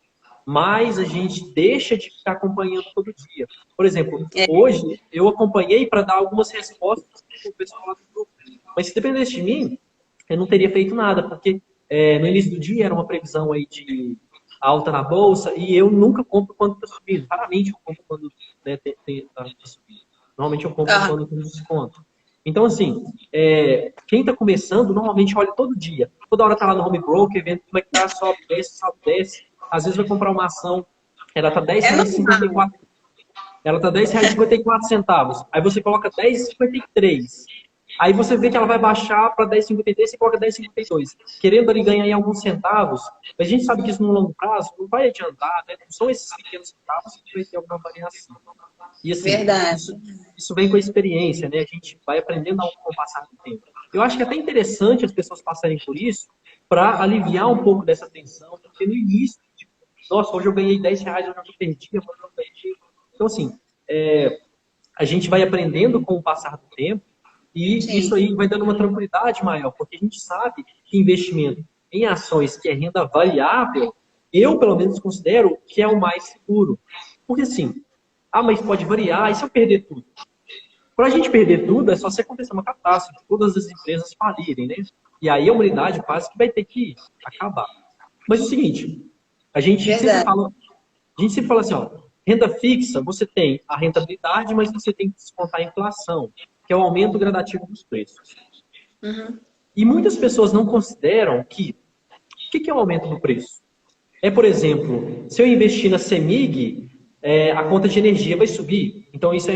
Speaker 1: mais a gente deixa de ficar acompanhando todo dia. Por exemplo,
Speaker 2: É,
Speaker 1: hoje eu acompanhei para dar algumas respostas para o pessoal lá do grupo. Mas se dependesse de mim, eu não teria feito nada, porque no início do dia era uma previsão aí de alta na bolsa e eu nunca compro quando está subindo. Raramente eu compro quando tá subindo. Normalmente eu compro
Speaker 2: aham.
Speaker 1: quando tem desconto. Então, assim, quem está começando, normalmente olha todo dia. Toda hora está lá no home broker, vendo como é que tá, sobe, desce, sobe, desce. Às vezes vai comprar uma ação, ela está
Speaker 2: É normal.
Speaker 1: R$ 10,54. Ela está R$ 10,54. Aí você coloca 10,53. Aí você vê que ela vai baixar para 10,53 e coloca 10,52. Querendo ali ganhar em alguns centavos, mas a gente sabe que isso no longo prazo não vai adiantar, né? Não são esses pequenos centavos que vai ter alguma variação. E assim,
Speaker 2: Verdade.
Speaker 1: isso vem com a experiência, né? A gente vai aprendendo com o passar do tempo. Eu acho que é até interessante as pessoas passarem por isso para aliviar um pouco dessa tensão, porque no início, tipo, nossa, hoje eu ganhei R$ 10, hoje eu perdi, amanhã eu perdi. Então, assim, a gente vai aprendendo com o passar do tempo e isso
Speaker 2: Sim,
Speaker 1: aí vai dando uma tranquilidade maior, porque a gente sabe que investimento em ações que é renda variável, eu pelo menos considero que é o mais seguro. Porque assim, mas pode variar, e se eu perder tudo? Para a gente perder tudo, é só se acontecer uma catástrofe, todas as empresas falirem, né? E aí a humanidade quase que vai ter que acabar. Mas é o seguinte, a gente sempre
Speaker 2: verdade.
Speaker 1: fala, a gente sempre fala assim, ó, renda fixa, você tem a rentabilidade, mas você tem que descontar a inflação, que é o aumento gradativo dos preços.
Speaker 2: Uhum.
Speaker 1: E muitas pessoas não consideram que o que é o aumento do preço? Por exemplo, se eu investir na CEMIG, a conta de energia vai subir. Então, isso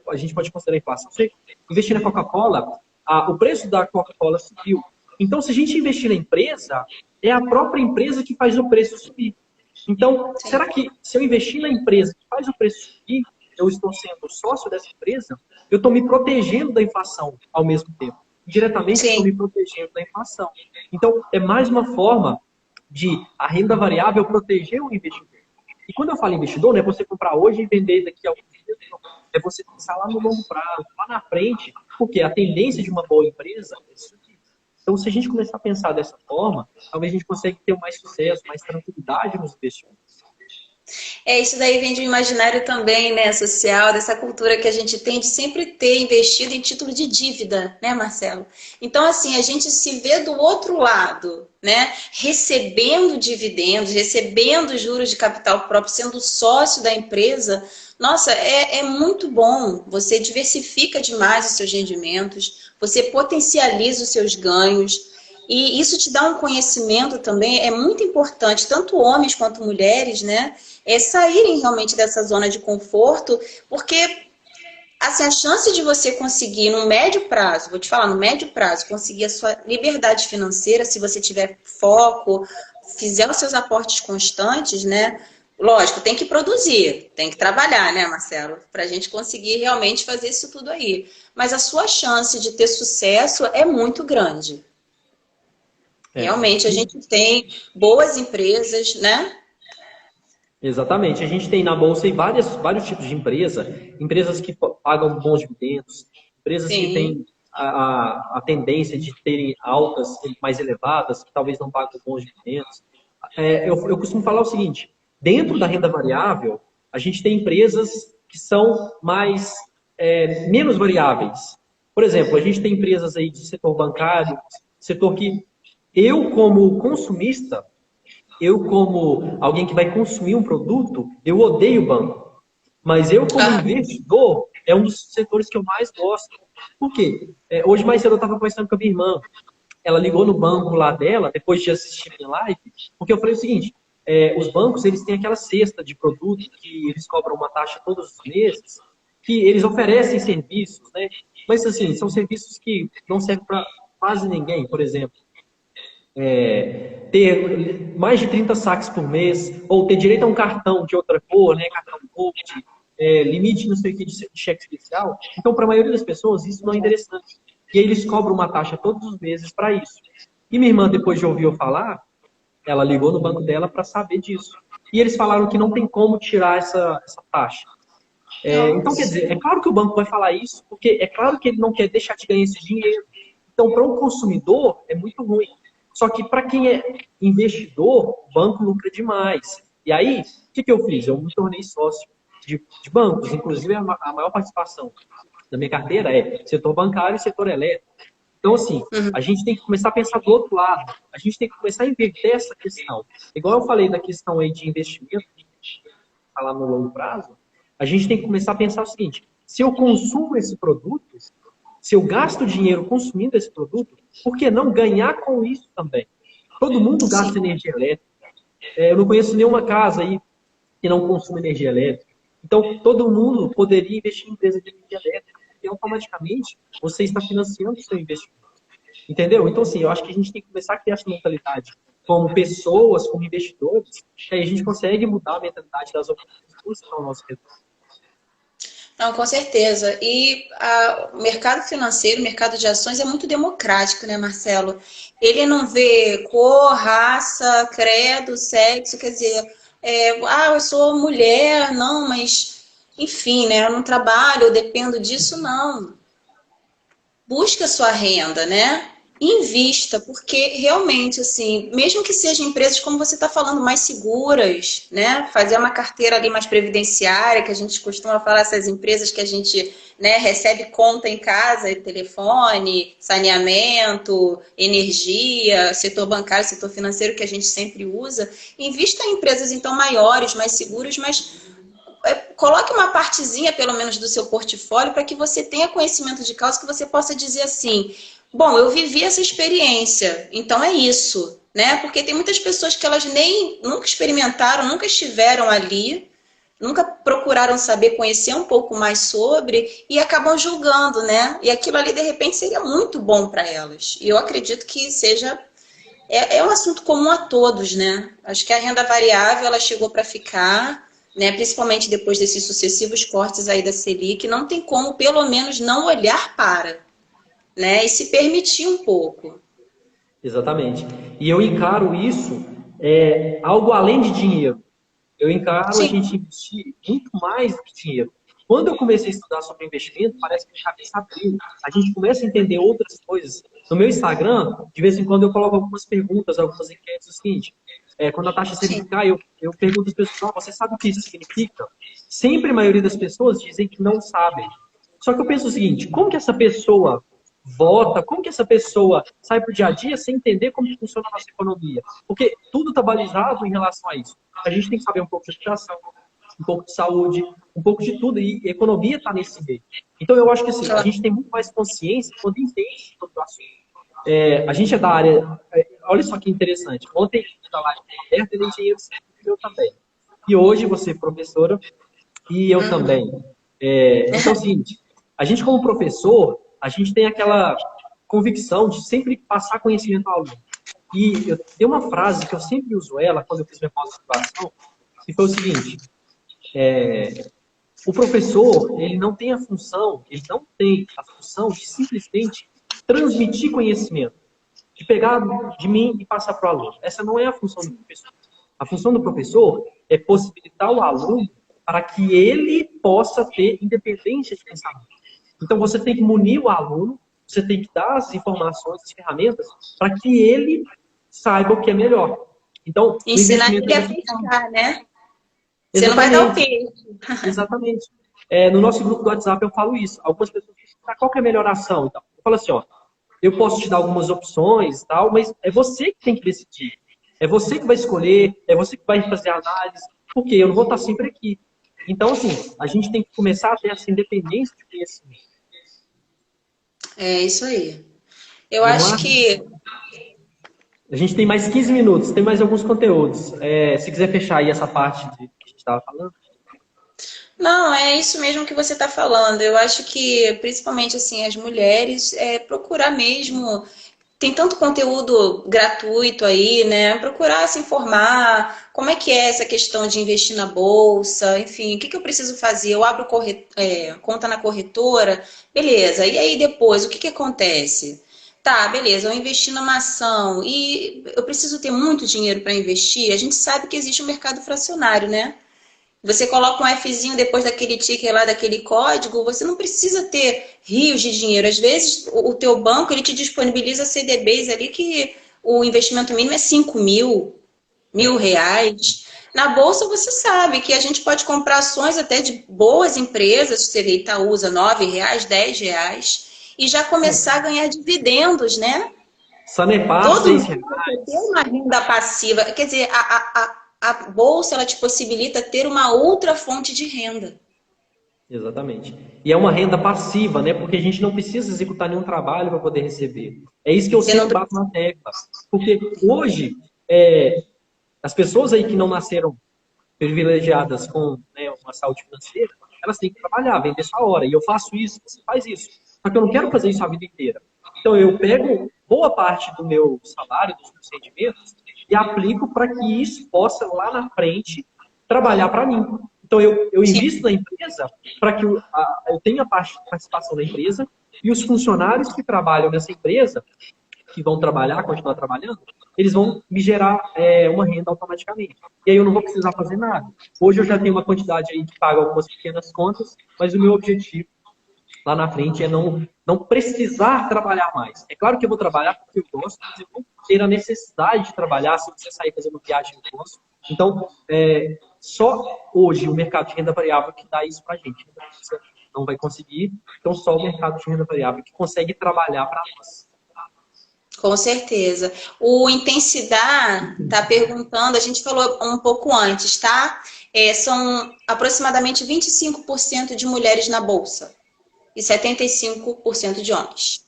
Speaker 1: a gente pode considerar inflação. Se eu investir na Coca-Cola, o preço da Coca-Cola subiu. Então, se a gente investir na empresa, é a própria empresa que faz o preço subir. Então,
Speaker 2: Sim.
Speaker 1: será que se eu investir na empresa que faz o preço subir, eu estou sendo sócio dessa empresa, eu estou me protegendo da inflação ao mesmo tempo. Diretamente, eu estou
Speaker 2: Sim,
Speaker 1: me protegendo da inflação. Então, é mais uma forma de a renda variável proteger o investidor. E quando eu falo investidor, não é você comprar hoje e vender daqui a alguns dias, não. É você pensar lá no longo prazo, lá na frente, porque a tendência de uma boa empresa é subir. Então, se a gente começar a pensar dessa forma, talvez a gente consiga ter mais sucesso, mais tranquilidade nos investimentos.
Speaker 2: Isso daí vem de um imaginário também, né, social, dessa cultura que a gente tem de sempre ter investido em título de dívida, né, Marcelo? Então, assim, a gente se vê do outro lado, né, recebendo dividendos, recebendo juros de capital próprio, sendo sócio da empresa. Nossa, é muito bom. Você diversifica demais os seus rendimentos, você potencializa os seus ganhos. E isso te dá um conhecimento também, é muito importante, tanto homens quanto mulheres, né? Saírem realmente dessa zona de conforto, porque assim, a chance de você conseguir no médio prazo, vou te falar, no médio prazo, conseguir a sua liberdade financeira, se você tiver foco, fizer os seus aportes constantes, né? Lógico, tem que produzir, tem que trabalhar, né, Marcelo? Para a gente conseguir realmente fazer isso tudo aí. Mas a sua chance de ter sucesso é muito grande.
Speaker 1: É.
Speaker 2: Realmente, a gente tem boas empresas, né?
Speaker 1: Exatamente. A gente tem na Bolsa aí vários tipos de empresa. Empresas que pagam bons dividendos, empresas que
Speaker 2: Sim.
Speaker 1: têm a tendência de terem altas mais elevadas, que talvez não pagam bons dividendos. Eu costumo falar o seguinte, dentro da renda variável, a gente tem empresas que são menos variáveis. Por exemplo, a gente tem empresas aí de setor bancário, setor que eu, como consumista, eu, como alguém que vai consumir um produto, eu odeio banco. Mas eu, como investidor, é um dos setores que eu mais gosto. Por quê? Hoje mais cedo eu estava conversando com a minha irmã. Ela ligou no banco lá dela, depois de assistir minha live, porque eu falei o seguinte, os bancos, eles têm aquela cesta de produto que eles cobram uma taxa todos os meses, que eles oferecem serviços, né? Mas, assim, são serviços que não servem para quase ninguém. Por exemplo, ter mais de 30 saques por mês, ou ter direito a um cartão de outra cor, né, cartão Gold, limite não sei o que de cheque especial. Então, para a maioria das pessoas, isso não é interessante. E aí eles cobram uma taxa todos os meses para isso. E minha irmã, depois de ouvir eu falar, ela ligou no banco dela para saber disso. E eles falaram que não tem como tirar essa taxa. Então, quer dizer, é claro que o banco vai falar isso, porque é claro que ele não quer deixar de ganhar esse dinheiro. Então, para um consumidor, é muito ruim. Só que para quem é investidor, o banco lucra demais. E aí, o que eu fiz? Eu me tornei sócio de bancos. Inclusive, a maior participação da minha carteira é setor bancário e setor elétrico. Então, assim, a gente tem que começar a pensar do outro lado. A gente tem que começar a inverter essa questão. Igual eu falei da questão aí de investimento, falar no longo prazo, a gente tem que começar a pensar o seguinte, se eu consumo esse produto, se eu gasto dinheiro consumindo esse produto, por que não ganhar com isso também? Todo mundo gasta energia elétrica. Eu não conheço nenhuma casa aí que não consuma energia elétrica. Então, todo mundo poderia investir em empresa de energia elétrica, porque automaticamente você está financiando o seu investimento. Entendeu? Então, assim, eu acho que a gente tem que começar a criar essa mentalidade como pessoas, como investidores, que aí a gente consegue mudar a mentalidade das oportunidades que estão ao nosso redor.
Speaker 2: Não, com certeza. E o mercado financeiro, o mercado de ações é muito democrático, né, Marcelo? Ele não vê cor, raça, credo, sexo, quer dizer, eu sou mulher, não, mas, enfim, né, eu não trabalho, eu dependo disso, não. Busca a sua renda, né? Invista, porque realmente, assim, mesmo que sejam empresas, como você está falando, mais seguras, né? Fazer uma carteira ali mais previdenciária, que a gente costuma falar, essas empresas que a gente, né, recebe conta em casa, telefone, saneamento, energia, setor bancário, setor financeiro, que a gente sempre usa. Invista em empresas, então, maiores, mais seguras, mas coloque uma partezinha, pelo menos, do seu portfólio para que você tenha conhecimento de causa, que você possa dizer assim, bom, eu vivi essa experiência, então é isso, né? Porque tem muitas pessoas que elas nunca experimentaram, nunca estiveram ali, nunca procuraram saber, conhecer um pouco mais sobre e acabam julgando, né? E aquilo ali, de repente, seria muito bom para elas. E eu acredito que seja... É um assunto comum a todos, né? Acho que a renda variável, ela chegou para ficar... Né, principalmente depois desses sucessivos cortes aí da Selic, não tem como, pelo menos, não olhar para, né, e se permitir um pouco.
Speaker 1: Exatamente. E eu encaro isso algo além de dinheiro. Eu encaro a gente investir muito mais do que dinheiro. Quando eu comecei a estudar sobre investimento, parece que a cabeça abriu. A gente começa a entender outras coisas. No meu Instagram, de vez em quando eu coloco algumas perguntas, algumas enquetes, o seguinte, quando a taxa Selic cai, eu pergunto às pessoas, você sabe o que isso significa? Sempre a maioria das pessoas dizem que não sabem. Só que eu penso o seguinte, como que essa pessoa vota, como que essa pessoa sai para o dia a dia sem entender como que funciona a nossa economia? Porque tudo está balizado em relação a isso. A gente tem que saber um pouco de educação, um pouco de saúde, um pouco de tudo, e economia está nesse meio. Então eu acho que assim, a gente tem muito mais consciência quando entende todo o assunto. A gente é da área, olha só que interessante, ontem da live aberta ele é engenheiro civil, eu também. E hoje você é professora e eu também. Então é o seguinte, a gente como professor, a gente tem aquela convicção de sempre passar conhecimento ao aluno. E eu tenho uma frase que eu sempre uso ela quando eu fiz minha pós-graduação, que foi o seguinte, o professor, ele não tem a função de simplesmente transmitir conhecimento, de pegar de mim e passar para o aluno. Essa não é a função do professor. A função do professor é possibilitar o aluno para que ele possa ter independência de pensamento. Então, você tem que munir o aluno, você tem que dar as informações, as ferramentas, para que ele saiba o que é melhor. Então,
Speaker 2: ensinar ele a pescar, né? Você não vai dar o peixe.
Speaker 1: Exatamente. No nosso grupo do WhatsApp eu falo isso. Algumas pessoas dizem, qual que é a melhor ação? Então, eu falo assim, ó, eu posso te dar algumas opções e tal, mas é você que tem que decidir. É você que vai escolher, é você que vai fazer a análise, porque eu não vou estar sempre aqui. Então, assim, a gente tem que começar a ter essa independência de conhecimento.
Speaker 2: É isso aí. Eu acho que...
Speaker 1: A gente tem mais 15 minutos, tem mais alguns conteúdos. Se quiser fechar aí essa parte que a gente estava falando.
Speaker 2: Não, é isso mesmo que você está falando. Eu acho que, principalmente assim, as mulheres, procurar mesmo. Tem tanto conteúdo gratuito aí, né? Procurar se informar. Como é que é essa questão de investir na bolsa? Enfim, o que eu preciso fazer? Eu abro conta na corretora? Beleza. E aí depois, o que acontece? Tá, beleza, eu investi numa ação e eu preciso ter muito dinheiro para investir. A gente sabe que existe um mercado fracionário, né? Você coloca um Fzinho depois daquele ticker lá, daquele código, você não precisa ter rios de dinheiro. Às vezes, o teu banco, ele te disponibiliza CDBs ali que o investimento mínimo é 5 mil, R$ 1.000. Na Bolsa, você sabe que a gente pode comprar ações até de boas empresas, você vê, Itaú usa R$ 9, R$ 10, e já começar a ganhar dividendos, né?
Speaker 1: Sanepar,
Speaker 2: Todo
Speaker 1: R$ 6.
Speaker 2: mundo tem uma renda passiva. Quer dizer, a bolsa ela te possibilita ter uma outra fonte de renda.
Speaker 1: Exatamente. E é uma renda passiva, né? Porque a gente não precisa executar nenhum trabalho para poder receber. É isso que eu sempre bato na tecla. Porque hoje, as pessoas aí que não nasceram privilegiadas com, né, uma saúde financeira, elas têm que trabalhar, vender sua hora. E eu faço isso, você faz isso. Só que eu não quero fazer isso a vida inteira. Então eu pego boa parte do meu salário, dos meus rendimentos, e aplico para que isso possa, lá na frente, trabalhar para mim. Então, eu invisto na empresa para que eu tenha participação da empresa e os funcionários que trabalham nessa empresa, que vão trabalhar, continuar trabalhando, eles vão me gerar uma renda automaticamente. E aí eu não vou precisar fazer nada. Hoje eu já tenho uma quantidade aí que paga algumas pequenas contas, mas o meu objetivo lá na frente é não precisar trabalhar mais. É claro que eu vou trabalhar porque eu gosto, mas eu vou ter a necessidade de trabalhar se você sair fazer uma viagem eu gosto. Então, só hoje o mercado de renda variável que dá isso pra gente. Você não vai conseguir, então só o mercado de renda variável que consegue trabalhar para nós.
Speaker 2: Com certeza. O Intensidade está perguntando, a gente falou um pouco antes, tá? São aproximadamente 25% de mulheres na Bolsa e 75% de homens.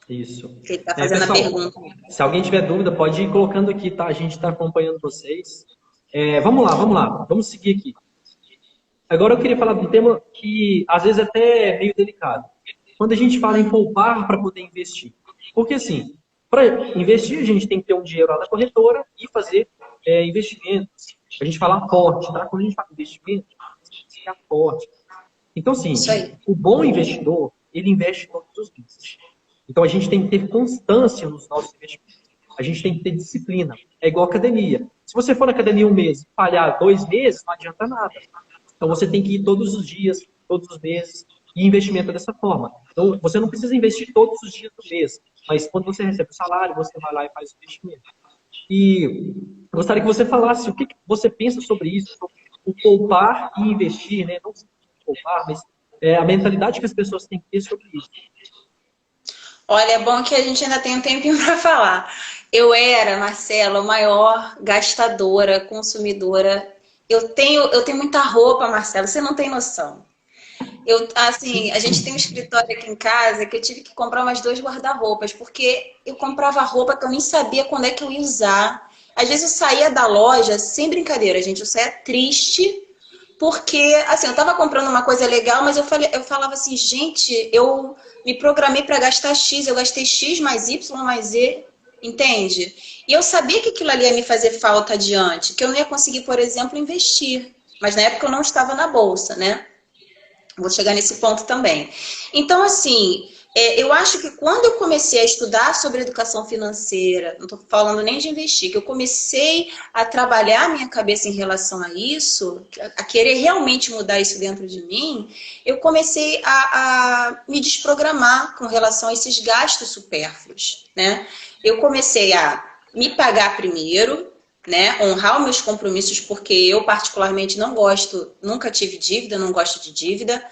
Speaker 1: Isso.
Speaker 2: Ele está fazendo
Speaker 1: pessoal,
Speaker 2: a pergunta.
Speaker 1: Se alguém tiver dúvida, pode ir colocando aqui, tá? A gente está acompanhando vocês. Vamos lá. Vamos seguir aqui. Agora eu queria falar de um tema que às vezes até é meio delicado. Quando a gente fala em poupar para poder investir. Porque assim, para investir a gente tem que ter um dinheiro lá na corretora e fazer investimentos. A gente fala aporte, tá? Quando a gente fala investimento, a gente tem que aporte. Então, assim, o bom investidor, ele investe todos os meses. Então, a gente tem que ter constância nos nossos investimentos. A gente tem que ter disciplina. É igual academia. Se você for na academia um mês e falhar 2 meses, não adianta nada. Então, você tem que ir todos os dias, todos os meses, e investimento é dessa forma. Então, você não precisa investir todos os dias do mês, mas quando você recebe o salário, você vai lá e faz o investimento. E gostaria que você falasse o que você pensa sobre isso, sobre o poupar e investir, né? Não poupar, mas a mentalidade que as pessoas têm que ter sobre isso.
Speaker 2: Olha, é bom que a gente ainda tem um tempinho para falar. Eu era, Marcela, a maior gastadora, consumidora. Eu tenho muita roupa, Marcela, você não tem noção. Assim, a gente tem um escritório aqui em casa que eu tive que comprar umas 2 guarda-roupas, porque eu comprava roupa que eu nem sabia quando é que eu ia usar. Às vezes eu saía da loja, sem brincadeira, gente, eu saía triste, porque, assim, eu tava comprando uma coisa legal, mas eu falava assim, gente, eu me programei para gastar X, eu gastei X mais Y mais Z, entende? E eu sabia que aquilo ali ia me fazer falta adiante, que eu não ia conseguir, por exemplo, investir. Mas na época eu não estava na bolsa, né? Vou chegar nesse ponto também. Então, assim, eu acho que quando eu comecei a estudar sobre educação financeira, não estou falando nem de investir, que eu comecei a trabalhar a minha cabeça em relação a isso, a querer realmente mudar isso dentro de mim, eu comecei a me desprogramar com relação a esses gastos supérfluos, né? Eu comecei a me pagar primeiro, né, honrar os meus compromissos, porque eu particularmente não gosto, nunca tive dívida, não gosto de dívida.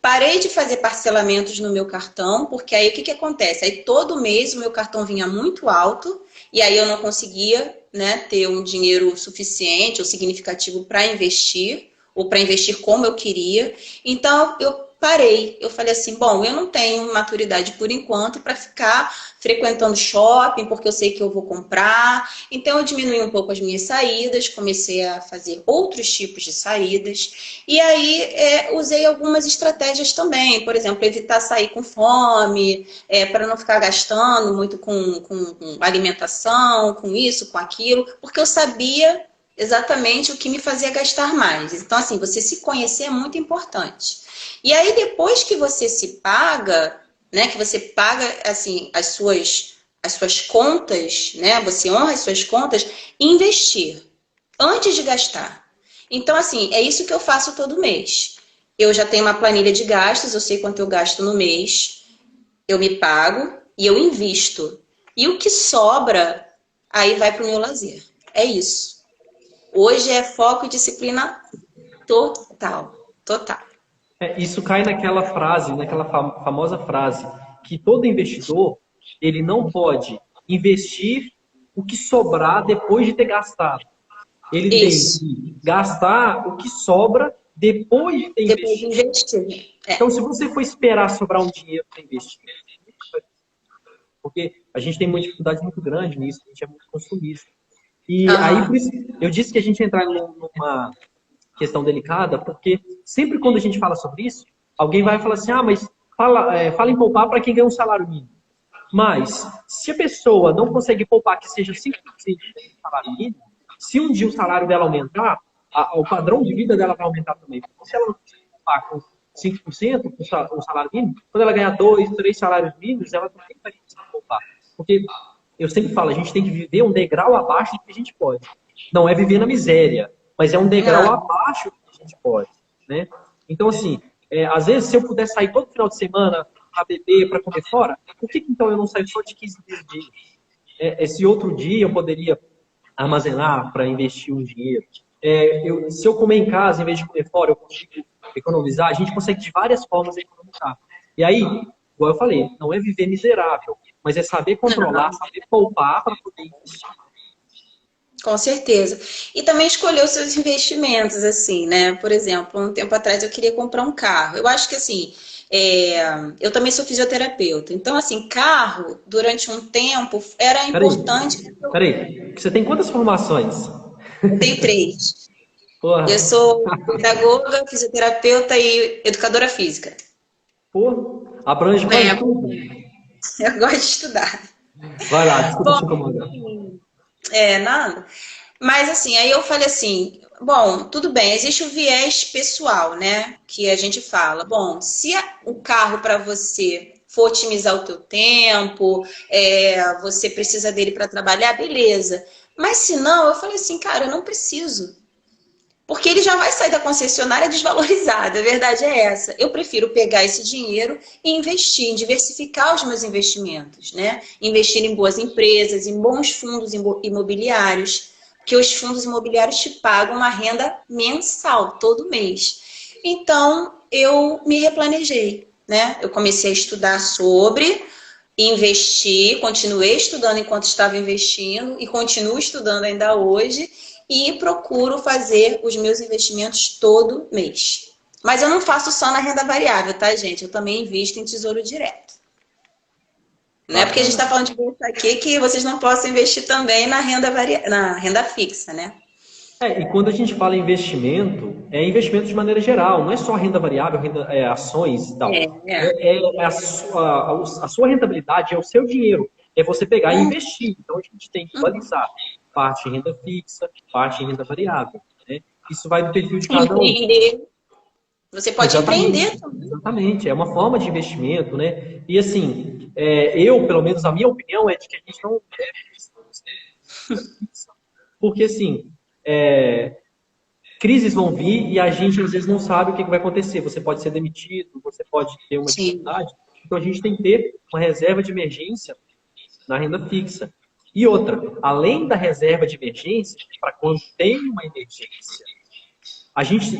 Speaker 2: Parei de fazer parcelamentos no meu cartão, porque aí o que acontece? Aí todo mês o meu cartão vinha muito alto e aí eu não conseguia, né, ter um dinheiro suficiente ou significativo para investir, ou para investir como eu queria. Então eu parei, eu falei assim, bom, eu não tenho maturidade por enquanto para ficar frequentando shopping, porque eu sei que eu vou comprar. Então eu diminui um pouco as minhas saídas, comecei a fazer outros tipos de saídas. E aí usei algumas estratégias também, por exemplo, evitar sair com fome, para não ficar gastando muito com alimentação, com isso, com aquilo, porque eu sabia exatamente o que me fazia gastar mais. Então, assim, você se conhecer é muito importante. E aí, depois que você se paga, né, que você paga, assim, as suas contas, né, você honra as suas contas, investir antes de gastar. Então, assim, é isso que eu faço todo mês. Eu já tenho uma planilha de gastos, eu sei quanto eu gasto no mês, eu me pago e eu invisto. E o que sobra, aí vai para o meu lazer. É isso. Hoje é foco e disciplina total. Total.
Speaker 1: Isso cai naquela frase, naquela famosa frase, que todo investidor, ele não pode investir o que sobrar depois de ter gastado. Ele tem
Speaker 2: Isso.
Speaker 1: que gastar o que sobra depois de ter
Speaker 2: Depois de
Speaker 1: investido.
Speaker 2: investir.
Speaker 1: Então, se você for esperar sobrar um dinheiro para investir, porque a gente tem uma dificuldade muito grande nisso, a gente é muito consumista. E aí, por isso, eu disse que a gente entrar numa questão delicada, porque sempre quando a gente fala sobre isso, alguém vai falar assim, mas fala em poupar para quem ganha um salário mínimo. Mas, se a pessoa não consegue poupar que seja 5% do salário mínimo, se um dia o salário dela aumentar, o padrão de vida dela vai aumentar também. Porque se ela não conseguir poupar com 5% o salário mínimo, quando ela ganhar 2, 3 salários mínimos, ela também vai conseguir poupar. Porque, eu sempre falo, a gente tem que viver um degrau abaixo do que a gente pode. Não é viver na miséria, mas é um degrau abaixo do que a gente pode, né? Então, assim, às vezes, se eu puder sair todo final de semana para beber, para comer fora, por que então eu não saio só de 15 dias? Esse outro dia eu poderia armazenar para investir um dinheiro. Se eu comer em casa, em vez de comer fora, eu consigo economizar. A gente consegue de várias formas economizar. E aí, igual eu falei, não é viver miserável, mas é saber controlar, saber poupar para poder investir.
Speaker 2: Com certeza. E também escolher os seus investimentos, assim, né? Por exemplo, um tempo atrás eu queria comprar um carro. Eu acho que, assim, eu também sou fisioterapeuta. Então, assim, carro, durante um tempo, era importante.
Speaker 1: Peraí, você tem quantas formações?
Speaker 2: Eu tenho 3.
Speaker 1: Porra.
Speaker 2: Eu sou pedagoga, fisioterapeuta e educadora física.
Speaker 1: Pô, abrange quase tudo.
Speaker 2: Eu gosto de estudar.
Speaker 1: Vai lá, desculpa te incomodar.
Speaker 2: Nada. Mas assim, aí eu falei assim, bom, tudo bem, existe o viés pessoal, né? Que a gente fala, bom, se o carro para você for otimizar o teu tempo, você precisa dele para trabalhar, beleza. Mas se não, eu falei assim, cara, eu não preciso. Porque ele já vai sair da concessionária desvalorizado, a verdade é essa. Eu prefiro pegar esse dinheiro e investir, em diversificar os meus investimentos, né? Investir em boas empresas, em bons fundos imobiliários, que os fundos imobiliários te pagam uma renda mensal, todo mês. Então, eu me replanejei, né? Eu comecei a estudar sobre, investi, continuei estudando enquanto estava investindo e continuo estudando ainda hoje e procuro fazer os meus investimentos todo mês. Mas eu não faço só na renda variável, tá, gente? Eu também invisto em tesouro direto. Não é porque a gente está falando de bolsa aqui que vocês não possam investir também na renda fixa, né?
Speaker 1: E quando a gente fala em investimento, é investimento de maneira geral, não é só renda variável, ações e tal. A sua rentabilidade é o seu dinheiro, é você pegar e investir. Então a gente tem que balizar parte em renda fixa, parte em renda variável. Né? Isso vai do perfil de cada um.
Speaker 2: Você pode empreender também.
Speaker 1: Exatamente, é uma forma de investimento, né? E assim, eu, pelo menos a minha opinião é de que a gente não deve, porque assim, crises vão vir e a gente às vezes não sabe o que vai acontecer. Você pode ser demitido, você pode ter uma dificuldade. Então a gente tem que ter uma reserva de emergência na renda fixa. E outra, além da reserva de emergência, para quando tem uma emergência,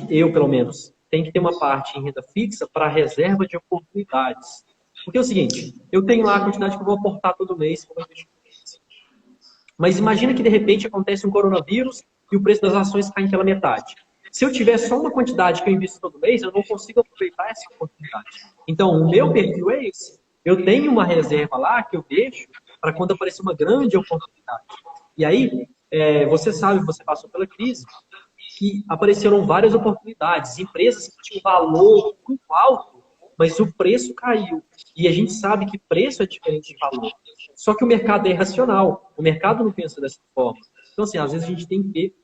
Speaker 1: eu pelo menos, tem que ter uma parte em renda fixa para reserva de oportunidades. Porque é o seguinte, eu tenho lá a quantidade que eu vou aportar todo mês para investimento. Mas imagina que de repente acontece um coronavírus e o preço das ações cai pela metade. Se eu tiver só uma quantidade que eu invisto todo mês, eu não consigo aproveitar essa oportunidade. Então, o meu perfil é esse. Eu tenho uma reserva lá que eu deixo para quando aparecer uma grande oportunidade. E aí, você sabe, você passou pela crise, que apareceram várias oportunidades, empresas que tinham valor muito alto, mas o preço caiu. E a gente sabe que preço é diferente de valor. Só que o mercado é irracional. O mercado não pensa dessa forma. Então, assim, às vezes a gente tem que ter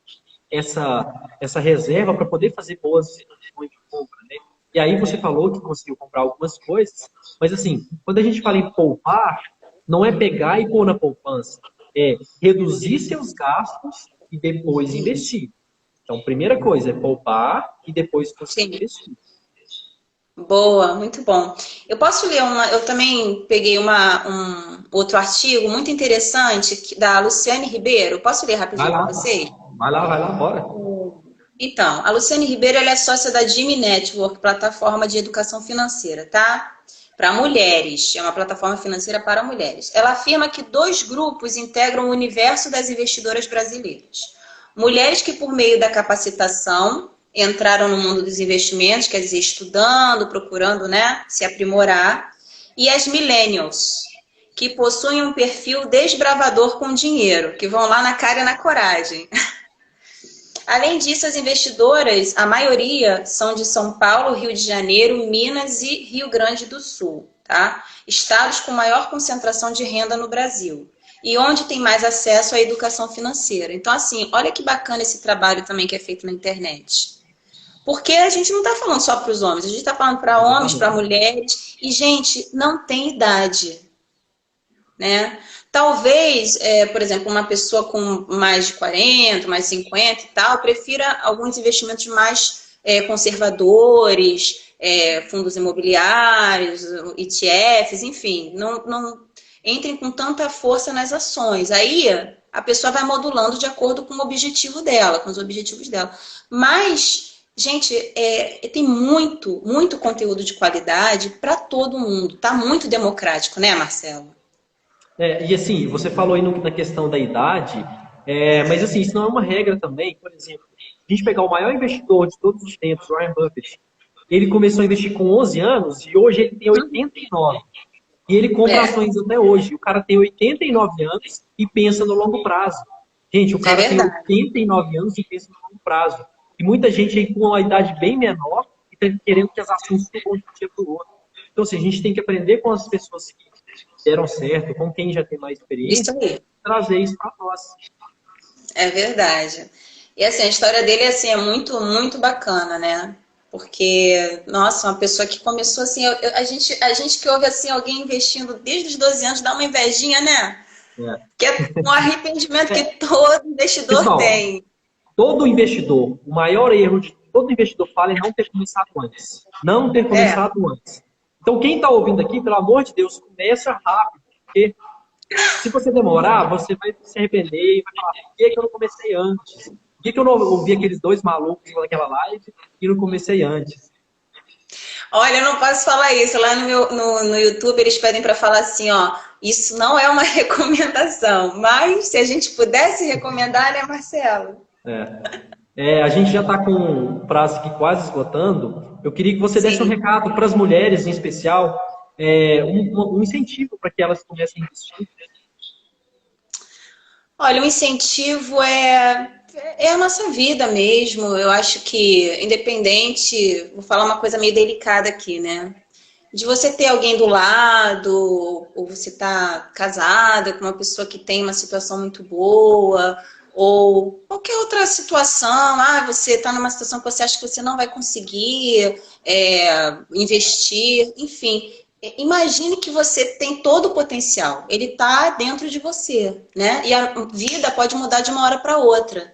Speaker 1: essa reserva para poder fazer boas decisões de compra, né? E aí você falou que conseguiu comprar algumas coisas, mas assim, quando a gente fala em poupar, não é pegar e pôr na poupança, é reduzir seus gastos e depois investir. Então, primeira coisa é poupar e depois conseguir investir.
Speaker 2: Boa, muito bom. Eu posso ler eu também peguei um outro artigo muito interessante da Luciane Ribeiro. Posso ler rapidinho para vocês?
Speaker 1: Vai lá, bora.
Speaker 2: Então, a Luciane Ribeiro ela é sócia da Jimmy Network, plataforma de educação financeira, tá? Para mulheres, é uma plataforma financeira para mulheres. Ela afirma que 2 grupos integram o universo das investidoras brasileiras. Mulheres que, por meio da capacitação, entraram no mundo dos investimentos, quer dizer, estudando, procurando, né, se aprimorar. E as millennials, que possuem um perfil desbravador com dinheiro, que vão lá na cara e na coragem. Além disso, as investidoras, a maioria são de São Paulo, Rio de Janeiro, Minas e Rio Grande do Sul, tá? Estados com maior concentração de renda no Brasil. E onde tem mais acesso à educação financeira. Então, assim, olha que bacana esse trabalho também que é feito na internet. Porque a gente não está falando só para os homens, a gente está falando para homens, para mulheres. E, gente, não tem idade, né? Talvez, por exemplo, uma pessoa com mais de 40, mais 50 e tal, prefira alguns investimentos mais conservadores, fundos imobiliários, ETFs, enfim, não entrem com tanta força nas ações. Aí a pessoa vai modulando de acordo com o objetivo dela, com os objetivos dela. Mas, gente, tem muito, muito conteúdo de qualidade para todo mundo. Tá muito democrático, né, Marcelo?
Speaker 1: E assim, você falou aí na questão da idade, mas assim, isso não é uma regra também. Por exemplo, a gente pegar o maior investidor de todos os tempos, Warren Buffett, ele começou a investir com 11 anos e hoje ele tem 89. E ele compra ações até hoje. O cara tem 89 anos e pensa no longo prazo. Gente, o cara tem 89 anos e pensa no longo prazo. E muita gente aí com uma idade bem menor e está querendo que as ações subam de um dia para o outro. Então, assim, a gente tem que aprender com as pessoas que deram certo, com quem já tem mais experiência, e trazer isso para nós.
Speaker 2: É verdade. E assim, a história dele assim, é muito, muito bacana, né? Porque, nossa, uma pessoa que começou assim, a gente que ouve assim, alguém investindo desde os 12 anos, dá uma invejinha, né? Que é um arrependimento que todo investidor
Speaker 1: Pessoal,
Speaker 2: tem.
Speaker 1: Todo investidor, o maior erro de todo investidor fala é não ter começado antes. Não ter começado antes. Então, quem está ouvindo aqui, pelo amor de Deus, começa rápido, porque Se você demorar, você vai se arrepender e vai falar, por que que eu não comecei antes? Por que que eu não ouvi aqueles dois malucos naquela live e não comecei antes?
Speaker 2: Olha, eu não posso falar isso. Lá no YouTube eles pedem para falar assim, ó, isso não é uma recomendação, mas se a gente pudesse recomendar, né, Marcelo?
Speaker 1: A gente já está com o prazo aqui quase esgotando. Eu queria que você desse um
Speaker 2: Sim.
Speaker 1: recado para as mulheres, em especial, um incentivo para que elas comecem a investir.
Speaker 2: Olha, o incentivo é a nossa vida mesmo. Eu acho que, independente, vou falar uma coisa meio delicada aqui, né? De você ter alguém do lado, ou você tá casada com uma pessoa que tem uma situação muito boa, ou qualquer outra situação, você está numa situação que você acha que você não vai conseguir investir, enfim. Imagine que você tem todo o potencial, ele está dentro de você, né? E a vida pode mudar de uma hora para outra.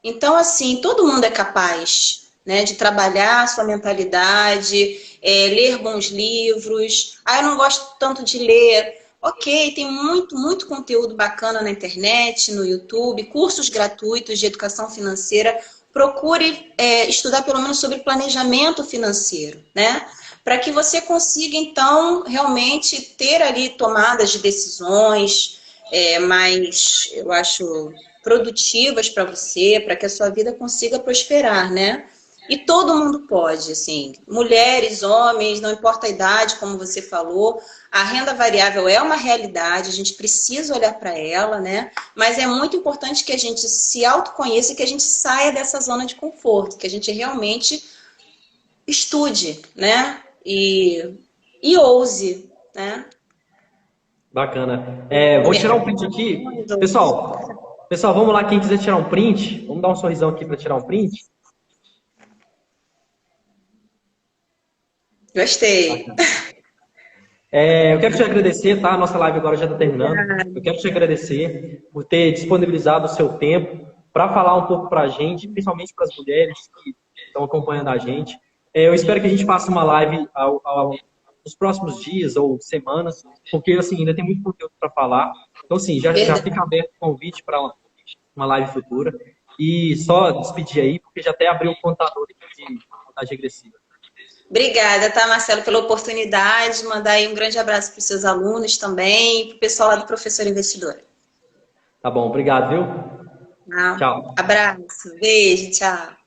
Speaker 2: Então, assim, todo mundo é capaz, né, de trabalhar a sua mentalidade, ler bons livros. Eu não gosto tanto de ler. Ok, tem muito, muito conteúdo bacana na internet, no YouTube, cursos gratuitos de educação financeira. Procure estudar pelo menos sobre planejamento financeiro, né? Para que você consiga, então, realmente ter ali tomadas de decisões mais, eu acho, produtivas para você, para que a sua vida consiga prosperar, né? E todo mundo pode, assim, mulheres, homens, não importa a idade, como você falou, a renda variável é uma realidade, a gente precisa olhar para ela, né? Mas é muito importante que a gente se autoconheça e que a gente saia dessa zona de conforto, que a gente realmente estude, né? E ouse, né?
Speaker 1: Bacana.
Speaker 2: O
Speaker 1: Vou tirar um
Speaker 2: mercado
Speaker 1: print aqui.
Speaker 2: é ouse.
Speaker 1: Pessoal, vamos lá. Quem quiser tirar um print, vamos dar um sorrisão aqui para tirar um print.
Speaker 2: Gostei.
Speaker 1: Eu quero te agradecer, tá? A nossa live agora já está terminando. Eu quero te agradecer por ter disponibilizado o seu tempo para falar um pouco para a gente, principalmente para as mulheres que estão acompanhando a gente. Eu espero que a gente faça uma live nos próximos dias ou semanas, porque assim, ainda tem muito conteúdo para falar. Então, assim, já
Speaker 2: Verdade.
Speaker 1: fica aberto o convite para uma live futura. E só despedir aí, porque já até abriu o contador aqui de contagem regressiva.
Speaker 2: Obrigada, tá, Marcelo, pela oportunidade. Mandar aí um grande abraço para os seus alunos também, para o pessoal lá do Professor Investidor.
Speaker 1: Tá bom, obrigado, viu?
Speaker 2: Tá?
Speaker 1: Tchau.
Speaker 2: Abraço, beijo, tchau.